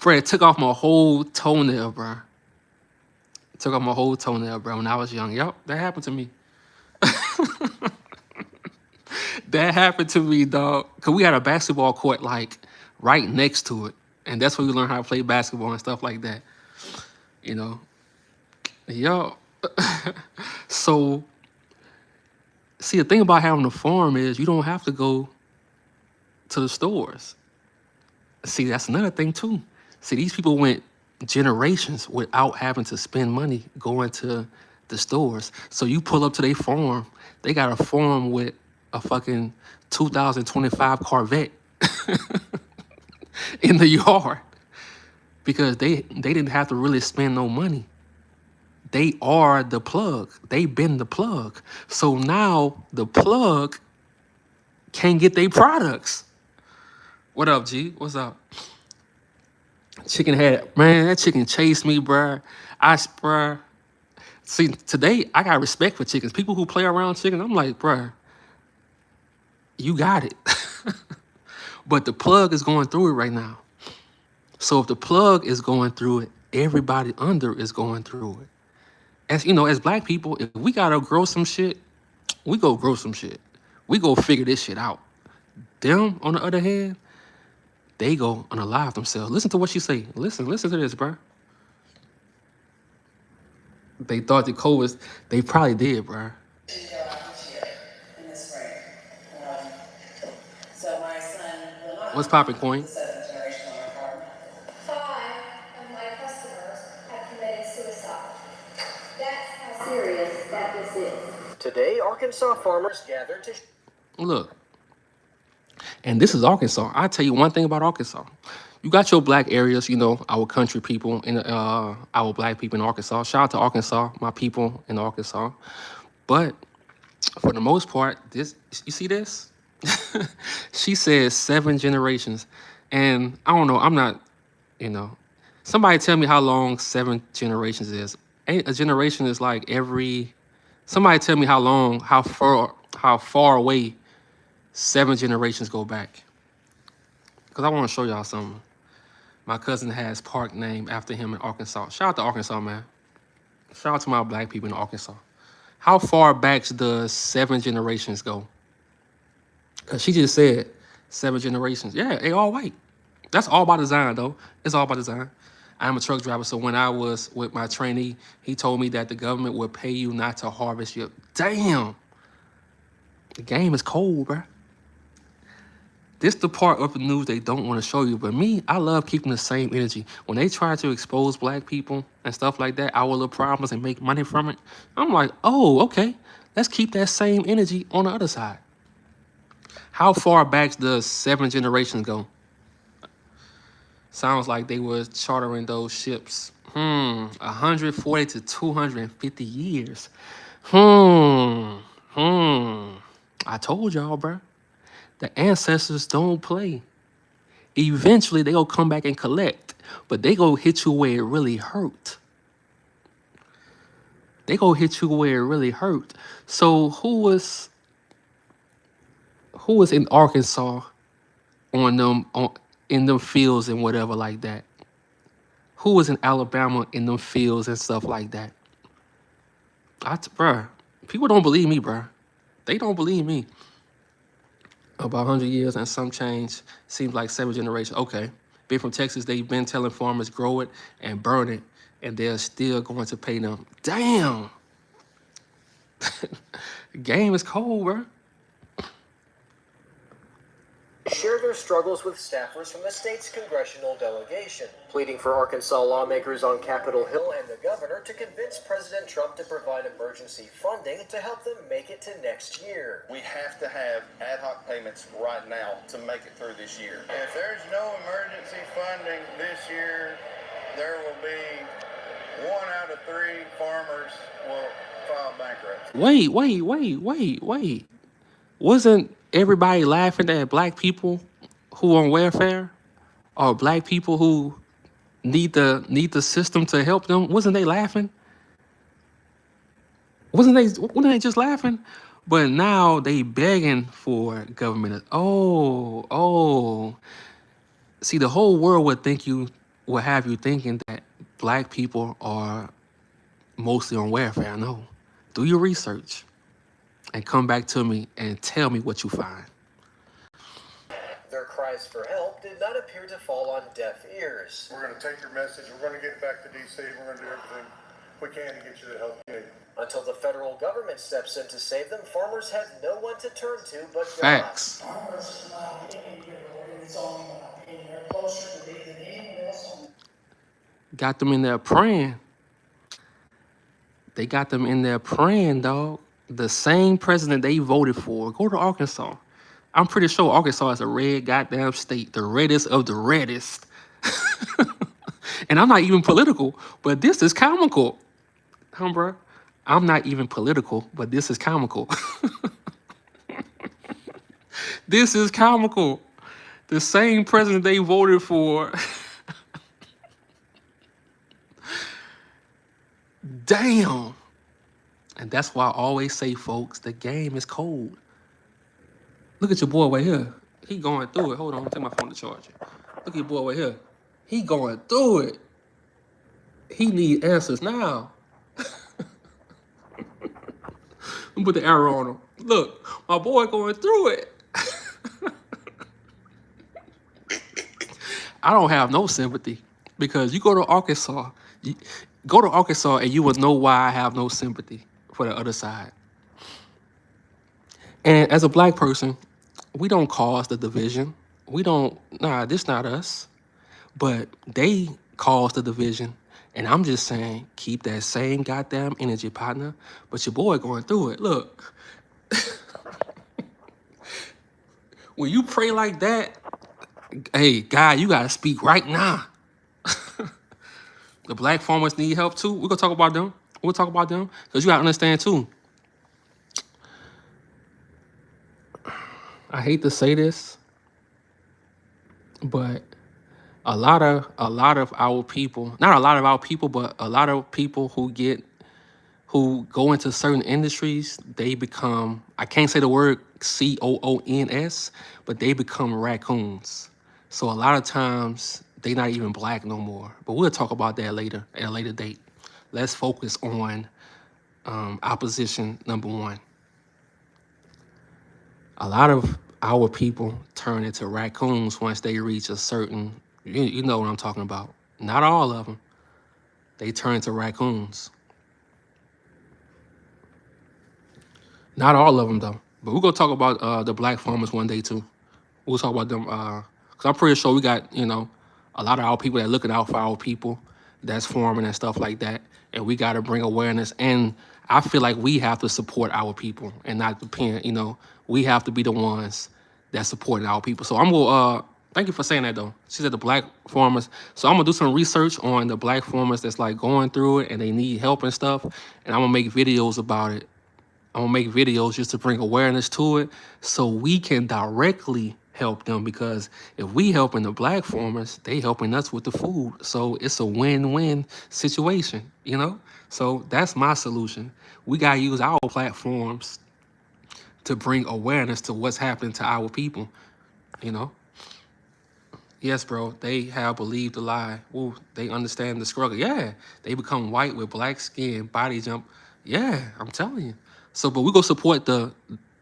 Bro, it took off my whole toenail, bro. Took off my whole toenail, bro, when I was young. Yup, that happened to me. That happened to me, dog. Because we had a basketball court, like, right next to it. And that's where we learned how to play basketball and stuff like that. You know? Yo. So, see, the thing about having a farm is you don't have to go to the stores. See, that's another thing, too. See, these people went generations without having to spend money going to the stores. So you pull up to their farm, they got a farm with a fucking 2025 Corvette in the yard because they didn't have to really spend no money. They are the plug. They been the plug. So now the plug can't get their products. What up, G? What's up? Chicken head, man, that chicken chased me, bruh. Bruh. See, today, I got respect for chickens. People who play around chickens, I'm like, bruh, you got it. But the plug is going through it right now. So if the plug is going through it, everybody under is going through it. As black people, if we gotta grow some shit, we go grow some shit. We go figure this shit out. Them, on the other hand, they go unalive themselves. Listen to what she say. Listen to this, bro. They thought the COVID, they probably did, bro. In the spring. Um, so my son will not What's poppin', Queen? the seventh generation on our farm. 5 of my customers have committed suicide. That's how serious that this is. Today, Arkansas farmers gathered to Look, and this is Arkansas. I tell you one thing about Arkansas. You got your black areas, you know, our country people and our black people in Arkansas. Shout out to Arkansas, my people in Arkansas. But for the most part, this, you see this? She says 7 generations. And I don't know, I'm not, you know. Somebody tell me how long 7 generations is. A generation is like every, somebody tell me how far away 7 generations go back. Because I want to show y'all something. My cousin has park named after him in Arkansas. Shout out to Arkansas, man. Shout out to my black people in Arkansas. How far back does 7 generations go? Because she just said 7 generations. Yeah, they all white. That's all by design, though. It's all by design. I'm a truck driver, so when I was with my trainee, he told me that the government would pay you not to harvest your... Damn! The game is cold, bruh. This the part of the news they don't want to show you. But me, I love keeping the same energy. When they try to expose black people and stuff like that, our little problems, and make money from it, I'm like, oh, okay. Let's keep that same energy on the other side. How far back does 7 generations go? Sounds like they were chartering those ships. 140 to 250 years. I told y'all, bruh. The ancestors don't play. Eventually, they gonna come back and collect, but they gonna hit you where it really hurt. They gonna hit you where it really hurt. So who was in Arkansas in them fields and whatever like that? Who was in Alabama in them fields and stuff like that? Bruh, people don't believe me, bruh. They don't believe me. About 100 years and some change, seems like 7 generations. Okay, being from Texas, they've been telling farmers grow it and burn it, and they're still going to pay them. Damn! The game is cold, bro. share their struggles with staffers from the state's congressional delegation, pleading for Arkansas lawmakers on Capitol Hill and the governor to convince President Trump to provide emergency funding to help them make it to next year. We have to have ad hoc payments right now to make it through this year. If there's no emergency funding this year, there will be 1 out of 3 farmers will file bankruptcy. Wait. Wasn't everybody laughing at black people who on welfare or black people who need the system to help them? Wasn't they laughing? Wasn't they just laughing? But now they begging for government. Oh. See, the whole world would have you thinking that black people are mostly on welfare. No. Do your research and come back to me and tell me what you find. Their cries for help did not appear to fall on deaf ears. We're going to take your message. We're going to get back to D.C. We're going to do everything we can to get you the help you need. Until the federal government steps in to save them, farmers have no one to turn to but God. Facts. Farmers are getting here, Lord, and it's only my opinion. They're closer to me than anyone else. Got them in there praying. They got them in there praying, dog. The same president they voted for. Go to Arkansas. I'm pretty sure Arkansas is a red goddamn state. The reddest of the reddest. And I'm not even political, but this is comical. Bro, I'm not even political, but this is comical. This is comical. The same president they voted for. Damn. And that's why I always say, folks, the game is cold. Look at your boy right here. He going through it. Hold on, take my phone to charge it. Look at your boy right here. He going through it. He need answers now. Put the arrow on him. Look, my boy going through it. I don't have no sympathy because you go to Arkansas, you, go to Arkansas, and you will know why I have no sympathy for the other side. And as a black person, we don't cause the division. We don't. Nah, this not us. But they cause the division. And I'm just saying, keep that same goddamn energy, partner. But your boy going through it. Look, when you pray like that, hey, God, you gotta speak right now. The black farmers need help too. We're gonna talk about them. We'll talk about them. Because you gotta understand too. I hate to say this, but a lot of our people, not a lot of our people, but a lot of people who go into certain industries, they become, I can't say the word COONS, but they become raccoons. So a lot of times they not even black no more. But we'll talk about that later at a later date. Let's focus on opposition number one. A lot of our people turn into raccoons once they reach a certain, you know what I'm talking about. Not all of them. They turn into raccoons. Not all of them though. But we're gonna talk about the black farmers one day too. We'll talk about them because I'm pretty sure we got, you know, a lot of our people that looking out for our people that's farming and stuff like that. And we gotta bring awareness. And I feel like we have to support our people and not depend, you know, we have to be the ones that supporting our people. So I'm gonna thank you for saying that though. She said the black farmers. So I'm gonna do some research on the black farmers that's like going through it and they need help and stuff. And I'm gonna make videos about it. I'm gonna make videos just to bring awareness to it so we can directly help them, because if we helping the black farmers, they helping us with the food. So it's a win-win situation, you know? So that's my solution. We gotta use our platforms to bring awareness to what's happening to our people, you know? Yes, bro, they have believed the lie. Ooh, they understand the struggle. Yeah, they become white with black skin, body jump. Yeah, I'm telling you. So, but we go support the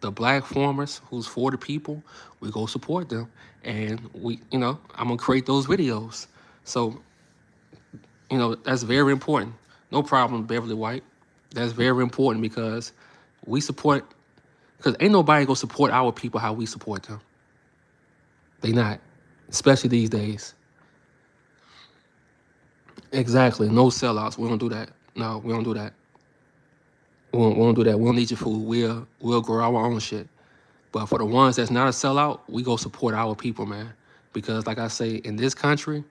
black farmers who's for the people. We go support them, and we, you know, I'm gonna create those videos. So, you know, that's very important. No problem, Beverly White. That's very important because we support. Because ain't nobody gonna support our people how we support them. They not, especially these days. Exactly. No sellouts. We don't do that. No, we don't do that. We don't do that. We don't need your food. We'll grow our own shit. But for the ones that's not a sellout, we go support our people, man. Because like I say, in this country,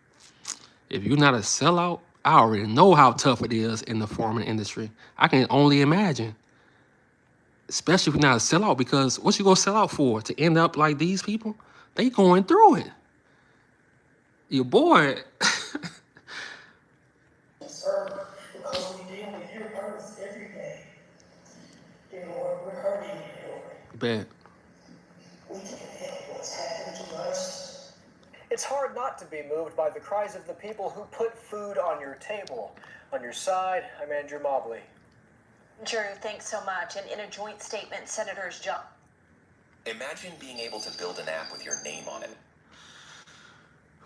if you're not a sellout, I already know how tough it is in the farming industry. I can only imagine. Especially if you're not a sellout, because what you gonna sell out for? To end up like these people? They going through it. Your boy. Sir, because we deal with your earth every day. You know, we're hurting you, Lord. Bet. We can't help what's happened to us. It's hard not to be moved by the cries of the people who put food on your table. On your side, I'm Andrew Mobley. Drew, thanks so much. And in a joint statement, Senators John. Imagine being able to build an app with your name on it.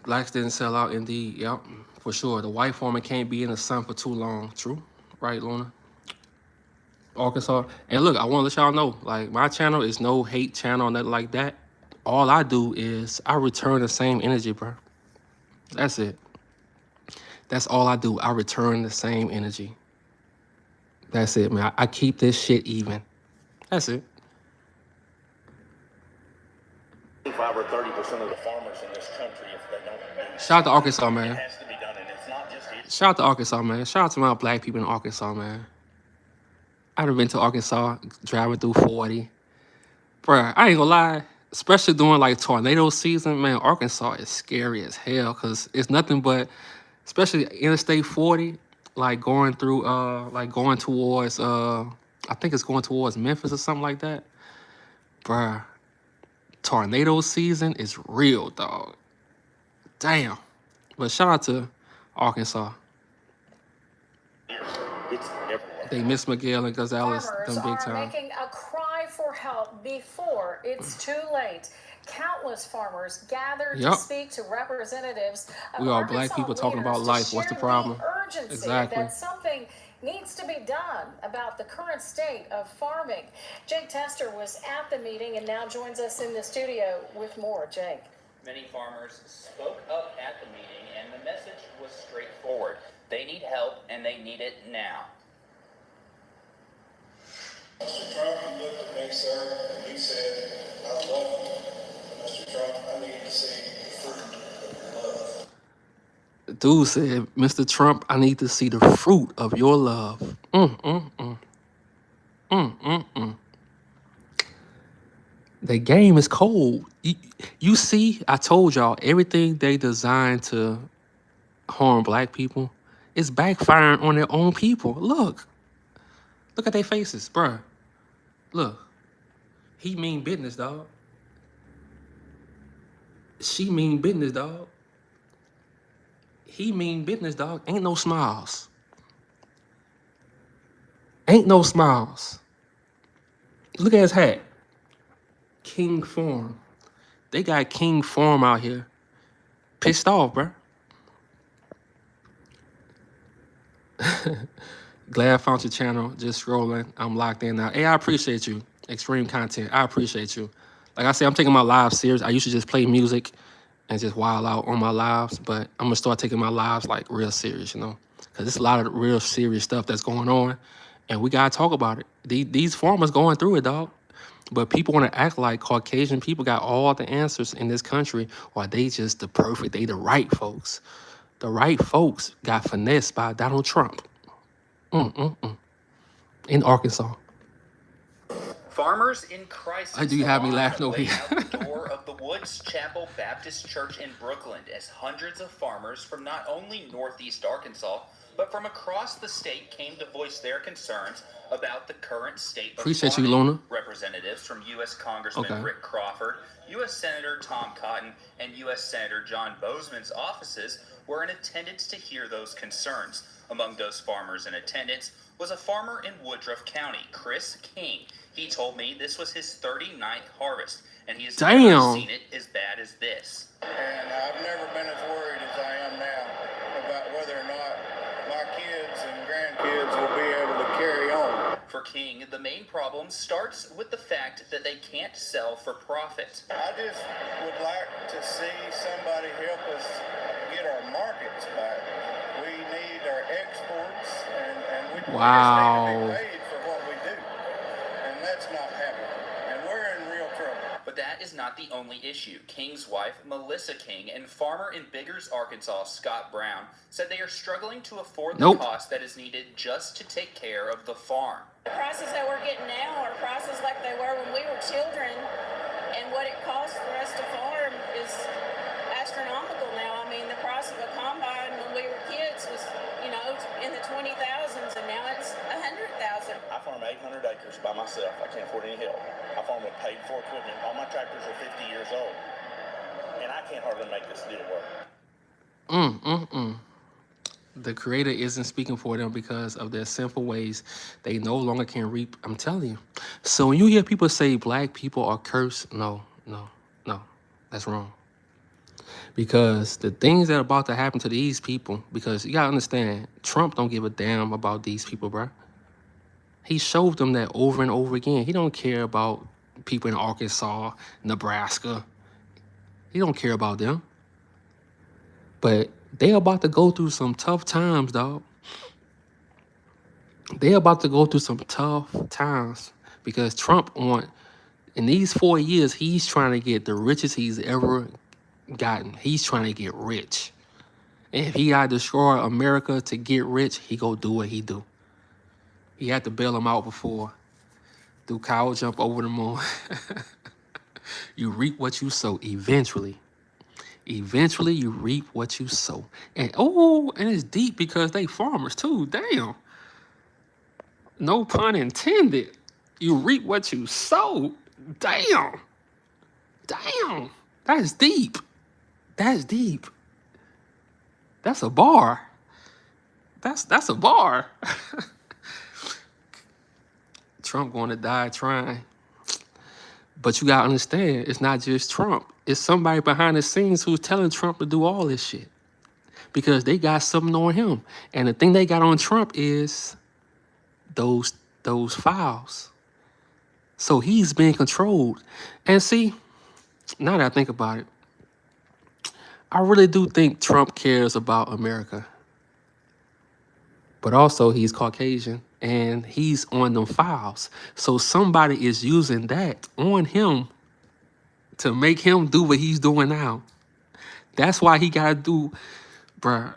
Blacks didn't sell out, indeed. Yep, for sure. The white farmer can't be in the sun for too long. True. Right, Luna? Arkansas. And look, I want to let y'all know, like, my channel is no hate channel or nothing like that. All I do is I return the same energy, bro. That's it. That's all I do. I return the same energy. That's it, man. I keep this shit even. That's it. 25 or 30% of the farmers in this country, if they don't do Shout out to Arkansas, man. it has to be done, and it's not just his. Shout out to Arkansas, man. Shout out to my black people in Arkansas, man. I'd have been to Arkansas, driving through 40. Bruh, I ain't gonna lie. Especially during like tornado season, man, Arkansas is scary as hell because it's nothing but, especially Interstate 40, like going through, like going towards, I think it's going towards Memphis or something like that. Bruh, tornado season is real, dog. Damn. But shout out to Arkansas. It's everywhere. They miss Miguel and Gonzalez, Farmers them big are time. making a cry for help before it's too late. Countless farmers gathered to Yep. speak to representatives of We are black Arkansas people talking leaders about to life. What's the share problem? the urgency Exactly. that something needs to be done about the current state of farming. Jake Tester was at the meeting and now joins us in the studio with more. Jake. Many farmers spoke up at the meeting, and the message was straightforward. They need help, and they need it now. Mr. Trump, he looked at me, sir, and he said, I love you. Mr. Trump, I need to see the fruit of your love. Dude said, Mr. Trump, I need to see the fruit of your love. The game is cold. You see, I told y'all, everything they designed to harm black people is backfiring on their own people. Look at their faces, bruh. Look, he mean business, dog. She mean business, dog. He mean business, dog. Ain't no smiles. Ain't no smiles. Look at his hat. King Form. They got King Form out here. Pissed off, bruh. Glad I found your channel. Just scrolling. I'm locked in now. Hey, I appreciate you. Extreme content. I appreciate you. Like I said, I'm taking my lives serious. I used to just play music and just wild out on my lives, but I'm gonna start taking my lives like real serious, you know? Because there's a lot of real serious stuff that's going on, and we gotta talk about it. These farmers going through it, dog. But people want to act like Caucasian people got all the answers in this country, or they just the perfect, they the right folks. The right folks got finessed by Donald Trump. In Arkansas. Farmers in crisis. Do you have me laughing over here? Out the door of the Woods Chapel Baptist Church in Brooklyn as hundreds of farmers from not only Northeast Arkansas, but from across the state came to voice their concerns about the current state of Appreciate farming. you, Luna. Representatives from U.S. Congressman Rick Crawford, U.S. Senator Tom Cotton, and U.S. Senator John Boozman's offices were in attendance to hear those concerns. Among those farmers in attendance was a farmer in Woodruff County, Chris King. He told me this was his 39th harvest, and he has never seen it as bad as this. And I've never been as worried as I am now about whether or not my kids and grandkids will be able to carry on. For King, the main problem starts with the fact that they can't sell for profit. I just would like to see somebody help us get our markets back. We need our exports, and we just need to be paid for what we do. And that's not happening. And we're in real trouble. But that is not the only issue. King's wife, Melissa King, and farmer in Biggers, Arkansas, Scott Brown, said they are struggling to afford the cost that is needed just to take care of the farm. The prices that we're getting now are prices like they were when we were children, and what it costs for us to farm is astronomical now. I mean, the price of a combine when we were kids was, in the 20,000s, and now it's 100,000. I farm 800 acres by myself. I can't afford any help. I farm with paid-for equipment. All my tractors are 50 years old, and I can't hardly make this deal work. The Creator isn't speaking for them because of their sinful ways. They no longer can reap. I'm telling you. So when you hear people say black people are cursed, no. That's wrong. Because the things that are about to happen to these people, because you gotta understand, Trump don't give a damn about these people, bruh. He showed them that over and over again. He don't care about people in Arkansas, Nebraska. He don't care about them. But they about to go through some tough times, dog. They about to go through some tough times because Trump in these 4 years, he's trying to get the richest he's ever gotten. He's trying to get rich. And if he got to destroy America to get rich, he go do what he do. He had to bail him out before. Do cow jump over the moon. You reap what you sow eventually. Eventually, you reap what you sow. And it's deep because they farmers too. Damn. No pun intended. You reap what you sow. Damn. That's deep. That's deep. That's a bar. That's a bar. Trump going to die trying. But you gotta understand, it's not just Trump. It's somebody behind the scenes who's telling Trump to do all this shit because they got something on him. And the thing they got on Trump is those files. So he's being controlled. And see, now that I think about it, I really do think Trump cares about America. But also he's Caucasian and he's on them files. So somebody is using that on him to make him do what he's doing now. That's why he gotta do, bruh.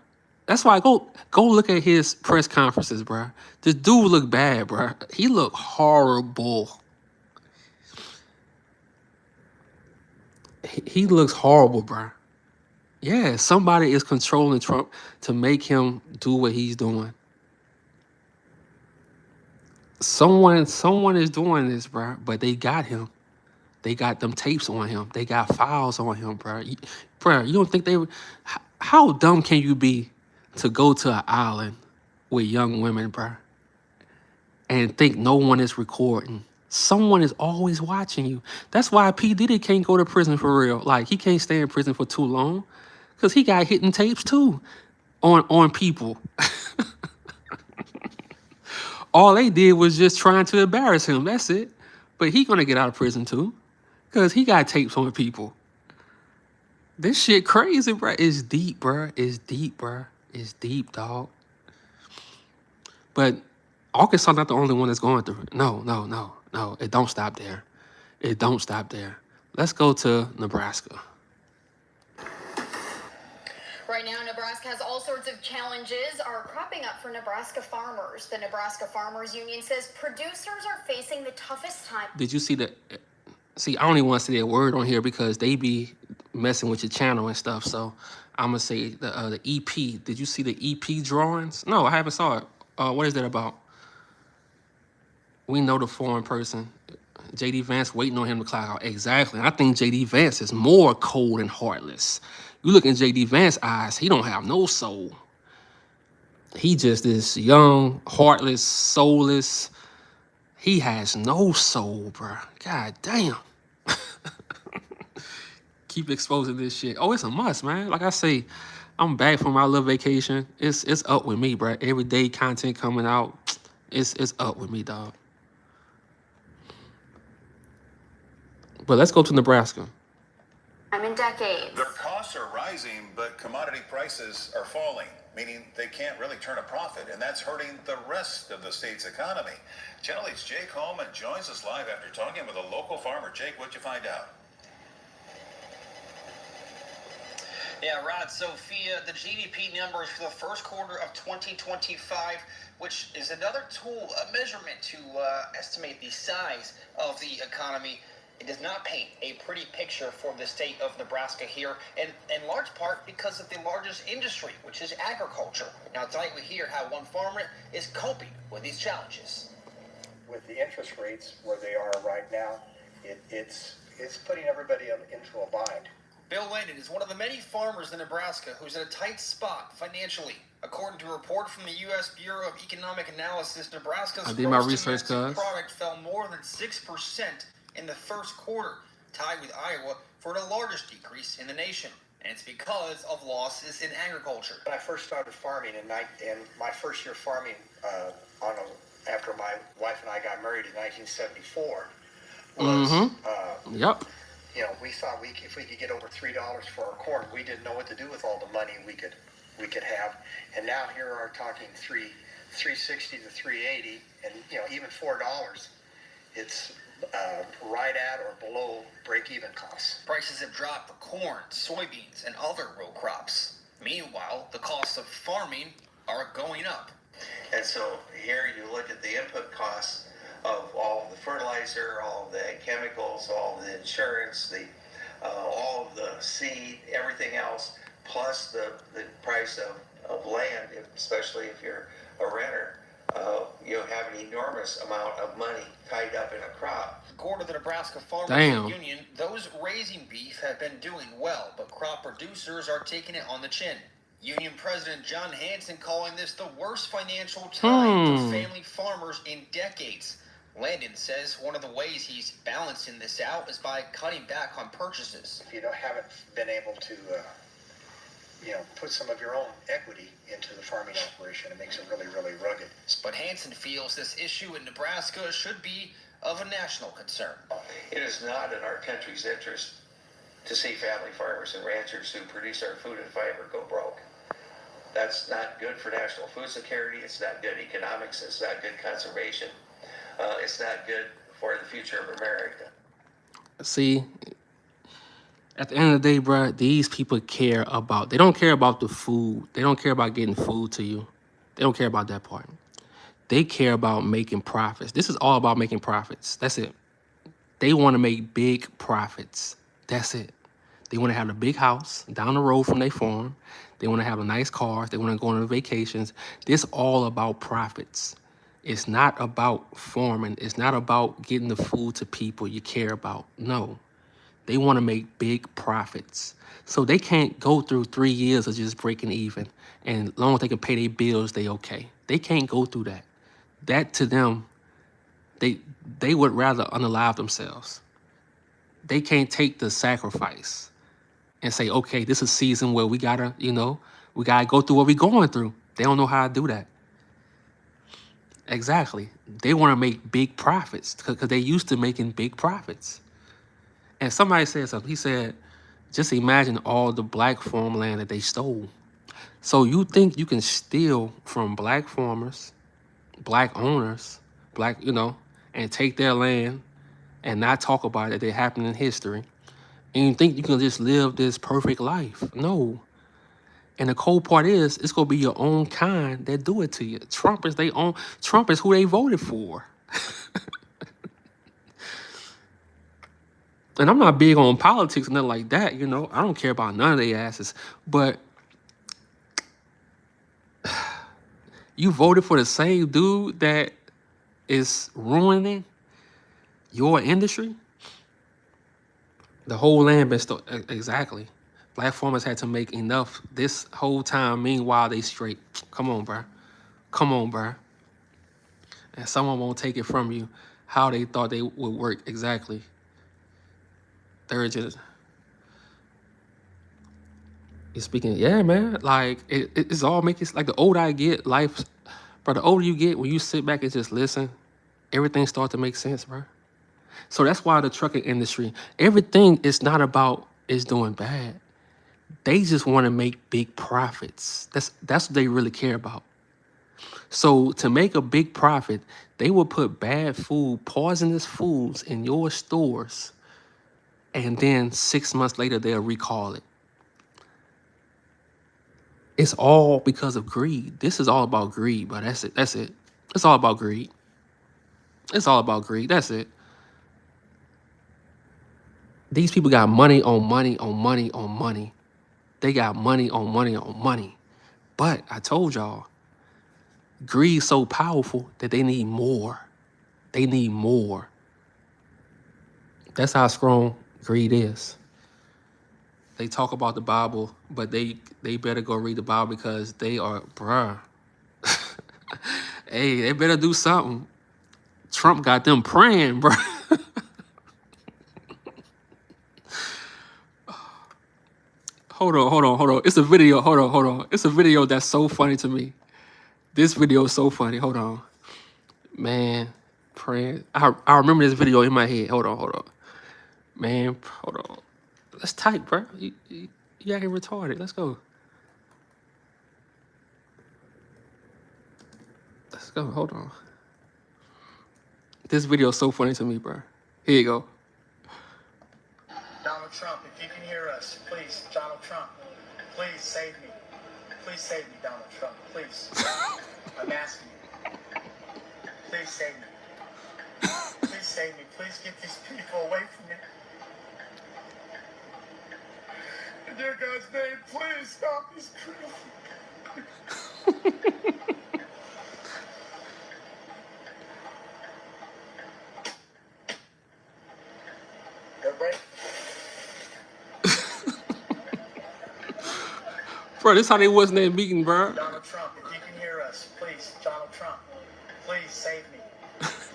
That's why go look at his press conferences, bruh. This dude look bad, bruh. He look horrible. He looks horrible, bruh. Yeah, somebody is controlling Trump to make him do what he's doing. Someone is doing this, bruh. But they got him. They got them tapes on him. They got files on him, bruh. You don't think they would? How dumb can you be to go to an island with young women, bruh, and think no one is recording? Someone is always watching you. That's why P. Diddy can't go to prison for real. Like, he can't stay in prison for too long because he got hitting tapes too on people. All they did was just trying to embarrass him. That's it. But he gonna get out of prison too because he got tapes on people. This shit crazy, bruh. It's deep, bruh. It's deep, bruh. It's deep, dog. But Arkansas not the only one that's going through it. No. It don't stop there. It don't stop there. Let's go to Nebraska. Right now, Nebraska has all sorts of challenges are cropping up for Nebraska farmers. The Nebraska Farmers Union says producers are facing the toughest time. Did you see the... See, I don't even want to say that word on here because they be messing with your channel and stuff. So I'm going to say the EP. Did you see the EP drawings? No, I haven't saw it. What is that about? We know the foreign person. J.D. Vance waiting on him to clock out. Exactly. I think J.D. Vance is more cold and heartless. You look in J.D. Vance's eyes, he don't have no soul. He just this young, heartless, soulless. He has no soul, bro. God damn. Keep exposing this shit. Oh, it's a must, man. Like I say, I'm back from my little vacation. It's up with me, bro. Every day content coming out. It's up with me, dog. But let's go to Nebraska. I'm in decades. Their costs are rising, but commodity prices are falling, meaning they can't really turn a profit, and that's hurting the rest of the state's economy. Channel 8's Jake Holman joins us live after talking with a local farmer. Jake, what'd you find out? Yeah, Rod, Sophia, the GDP numbers for the first quarter of 2025, which is another tool, a measurement to estimate the size of the economy. It does not paint a pretty picture for the state of Nebraska here, and in large part because of the largest industry, which is agriculture. Now, tonight we hear how one farmer is coping with these challenges. With the interest rates where they are right now, it's putting everybody into a bind. Bill Landon is one of the many farmers in Nebraska who's in a tight spot financially. According to a report from the U.S. Bureau of Economic Analysis, Nebraska's I did my research, domestic product fell more than 6% in the first quarter, tied with Iowa for the largest decrease in the nation. And it's because of losses in agriculture. When I first started farming, and my first year farming after my wife and I got married in 1974 was, Yep. You know, we thought if we could get over $3 for our corn, we didn't know what to do with all the money we could have. And now here are talking $3.60 to $3.80, and you know, even $4. It's right at or below break-even costs. Prices have dropped for corn, soybeans, and other row crops. Meanwhile, the costs of farming are going up. And so here you look at the input costs of all of the fertilizer, all of the chemicals, all of the insurance, all of the seed, everything else, plus the price of land, especially if you're a renter. You have an enormous amount of money tied up in a crop. According to the Nebraska Farmers Union, those raising beef have been doing well, but crop producers are taking it on the chin. Union President John Hanson calling this the worst financial time for family farmers in decades. Landon says one of the ways he's balancing this out is by cutting back on purchases. If you haven't been able to, put some of your own equity into the farming operation, it makes it really, really rugged. But Hansen feels this issue in Nebraska should be of a national concern. It is not in our country's interest to see family farmers and ranchers who produce our food and fiber go broke. That's not good for national food security. It's not good economics. It's not good conservation. It's not good for the future of America. See, at the end of the day, bro, these people care about, they don't care about the food. They don't care about getting food to you. They don't care about that part. They care about making profits. This is all about making profits. That's it. They want to make big profits. That's it. They want to have a big house down the road from their farm. They want to have a nice car. They want to go on vacations. This all about profits. It's not about farming. It's not about getting the food to people you care about. No. They want to make big profits. So they can't go through 3 years of just breaking even. And as long as they can pay their bills, they okay. They can't go through that. That to them, they would rather unalive themselves. They can't take the sacrifice and say, okay, this is a season where we gotta, we gotta go through what we're going through. They don't know how to do that. Exactly. They want to make big profits because they used to making big profits. And somebody said something. He said, just imagine all the black farmland that they stole. So you think you can steal from black farmers, black owners, and take their land and not talk about it, that happened in history. And you think you can just live this perfect life. No. And the cold part is, it's going to be your own kind that do it to you. Trump is who they voted for. And I'm not big on politics and nothing like that, I don't care about none of their asses. But you voted for the same dude that is ruining your industry? The whole land been exactly. Black farmers had to make enough this whole time. Meanwhile, they straight. Come on, bruh. Come on, bruh. And someone won't take it from you how they thought they would work exactly. They're just... You're speaking, yeah, man. Like, it's all making... Like, the older I get, life... Bro, the older you get, when you sit back and just listen, everything starts to make sense, bro. So that's why the trucking industry, everything is not about is doing bad. They just want to make big profits. That's what they really care about. So to make a big profit, they will put bad food, poisonous foods in your stores, and then 6 months later they'll recall it. It's all because of greed. This is all about greed, but that's it. That's it. It's all about greed. It's all about greed. That's it. These people got money on money on money on money. They got money on money on money. But I told y'all, greed's so powerful that they need more. They need more. That's how strong greed is. They talk about the Bible, but they better go read the Bible because they are, bruh. Hey, they better do something. Trump got them praying, bruh. Hold on. It's a video. Hold on. It's a video that's so funny to me. This video is so funny. Hold on. Man, praying. I remember this video in my head. Hold on. Man, hold on. Let's type, bro. You acting retarded. Let's go. Let's go. Hold on. This video is so funny to me, bro. Here you go. Donald Trump, if you can hear us, please, Donald Trump, please save me. Please save me, Donald Trump, please. I'm asking you. Please save me. Please save me. Please get these people away from me. In dear God's name, please stop these people. Everybody? Bro, this how they was in that meeting, bro. Donald Trump, if you can hear us, please, Donald Trump, please save me.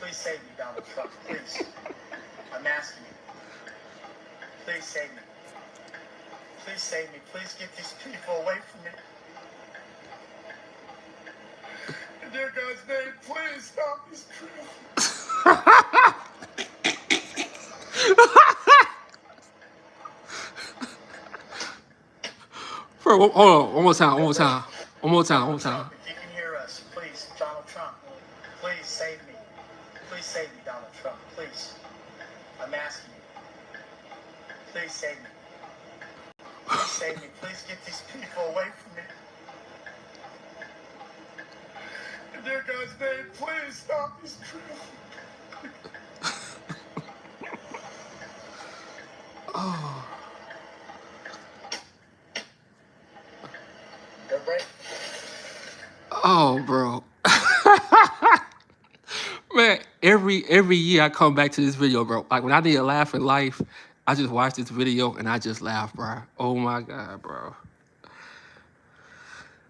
Please save me, Donald Trump. Please. I'm asking you. Please save me. Please save me. Please get these people away from me. In dear God's name, please stop this truth. Bro, hold on, one more time, one more time, one more time, one more time. If you can hear us, please, Donald Trump, please save me. Please save me, Donald Trump, please. I'm asking you. Please save me. Please save me. Please get these people away from me. In dear God's name, please stop this truth. Oh. Oh, bro. Man, every year I come back to this video, bro. Like when I need a laugh in life, I just watch this video and I just laugh, bro. Oh my God, bro.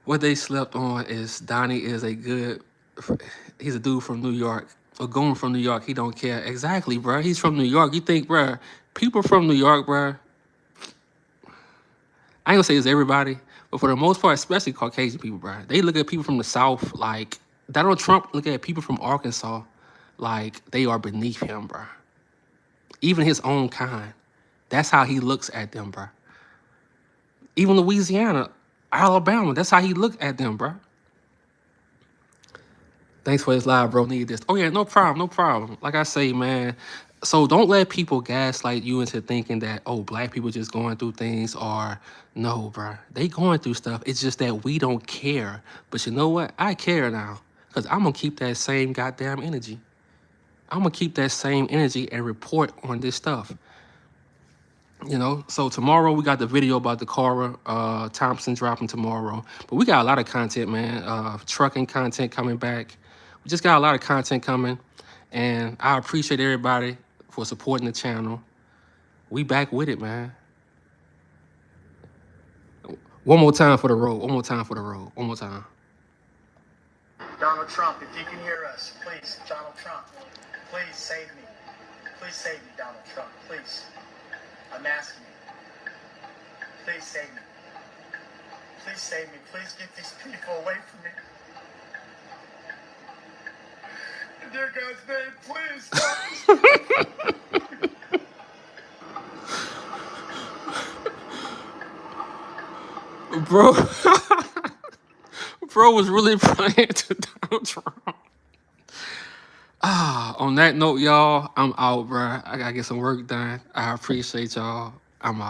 What they slept on is Donnie is he's a dude from New York. A goon from New York. He don't care. Exactly, bro. He's from New York. You think, bro, people from New York, bro, I ain't gonna say it's everybody, but for the most part, especially Caucasian people, bro, they look at people from the South like Donald Trump look at people from Arkansas like they are beneath him, bro. Even his own kind. That's how he looks at them, bro. Even Louisiana, Alabama, that's how he look at them, bro. Thanks for this live, bro. Need this. Oh yeah, no problem, no problem. Like I say, man. So don't let people gaslight you into thinking that, oh, black people just going through things, or no, bro. They going through stuff. It's just that we don't care. But you know what? I care now. Because I'm going to keep that same goddamn energy. I'm going to keep that same energy and report on this stuff. You know, so tomorrow we got the video about the Cora Thompson dropping tomorrow. But we got a lot of content, man. Trucking content coming back. We just got a lot of content coming. And I appreciate everybody for supporting the channel. We back with it, man. One more time for the road. One more time for the road. One more time. Donald Trump, if you can hear us, please, Donald Trump, please save me. Please save me, Donald Trump, please. I'm asking you. Please save me. Please save me. Please get these people away from me. In dear God's name, please stop this. Bro, bro was really playing to Donald Trump. On that note, y'all, I'm out, bro. I gotta get some work done. I appreciate y'all. I'm out.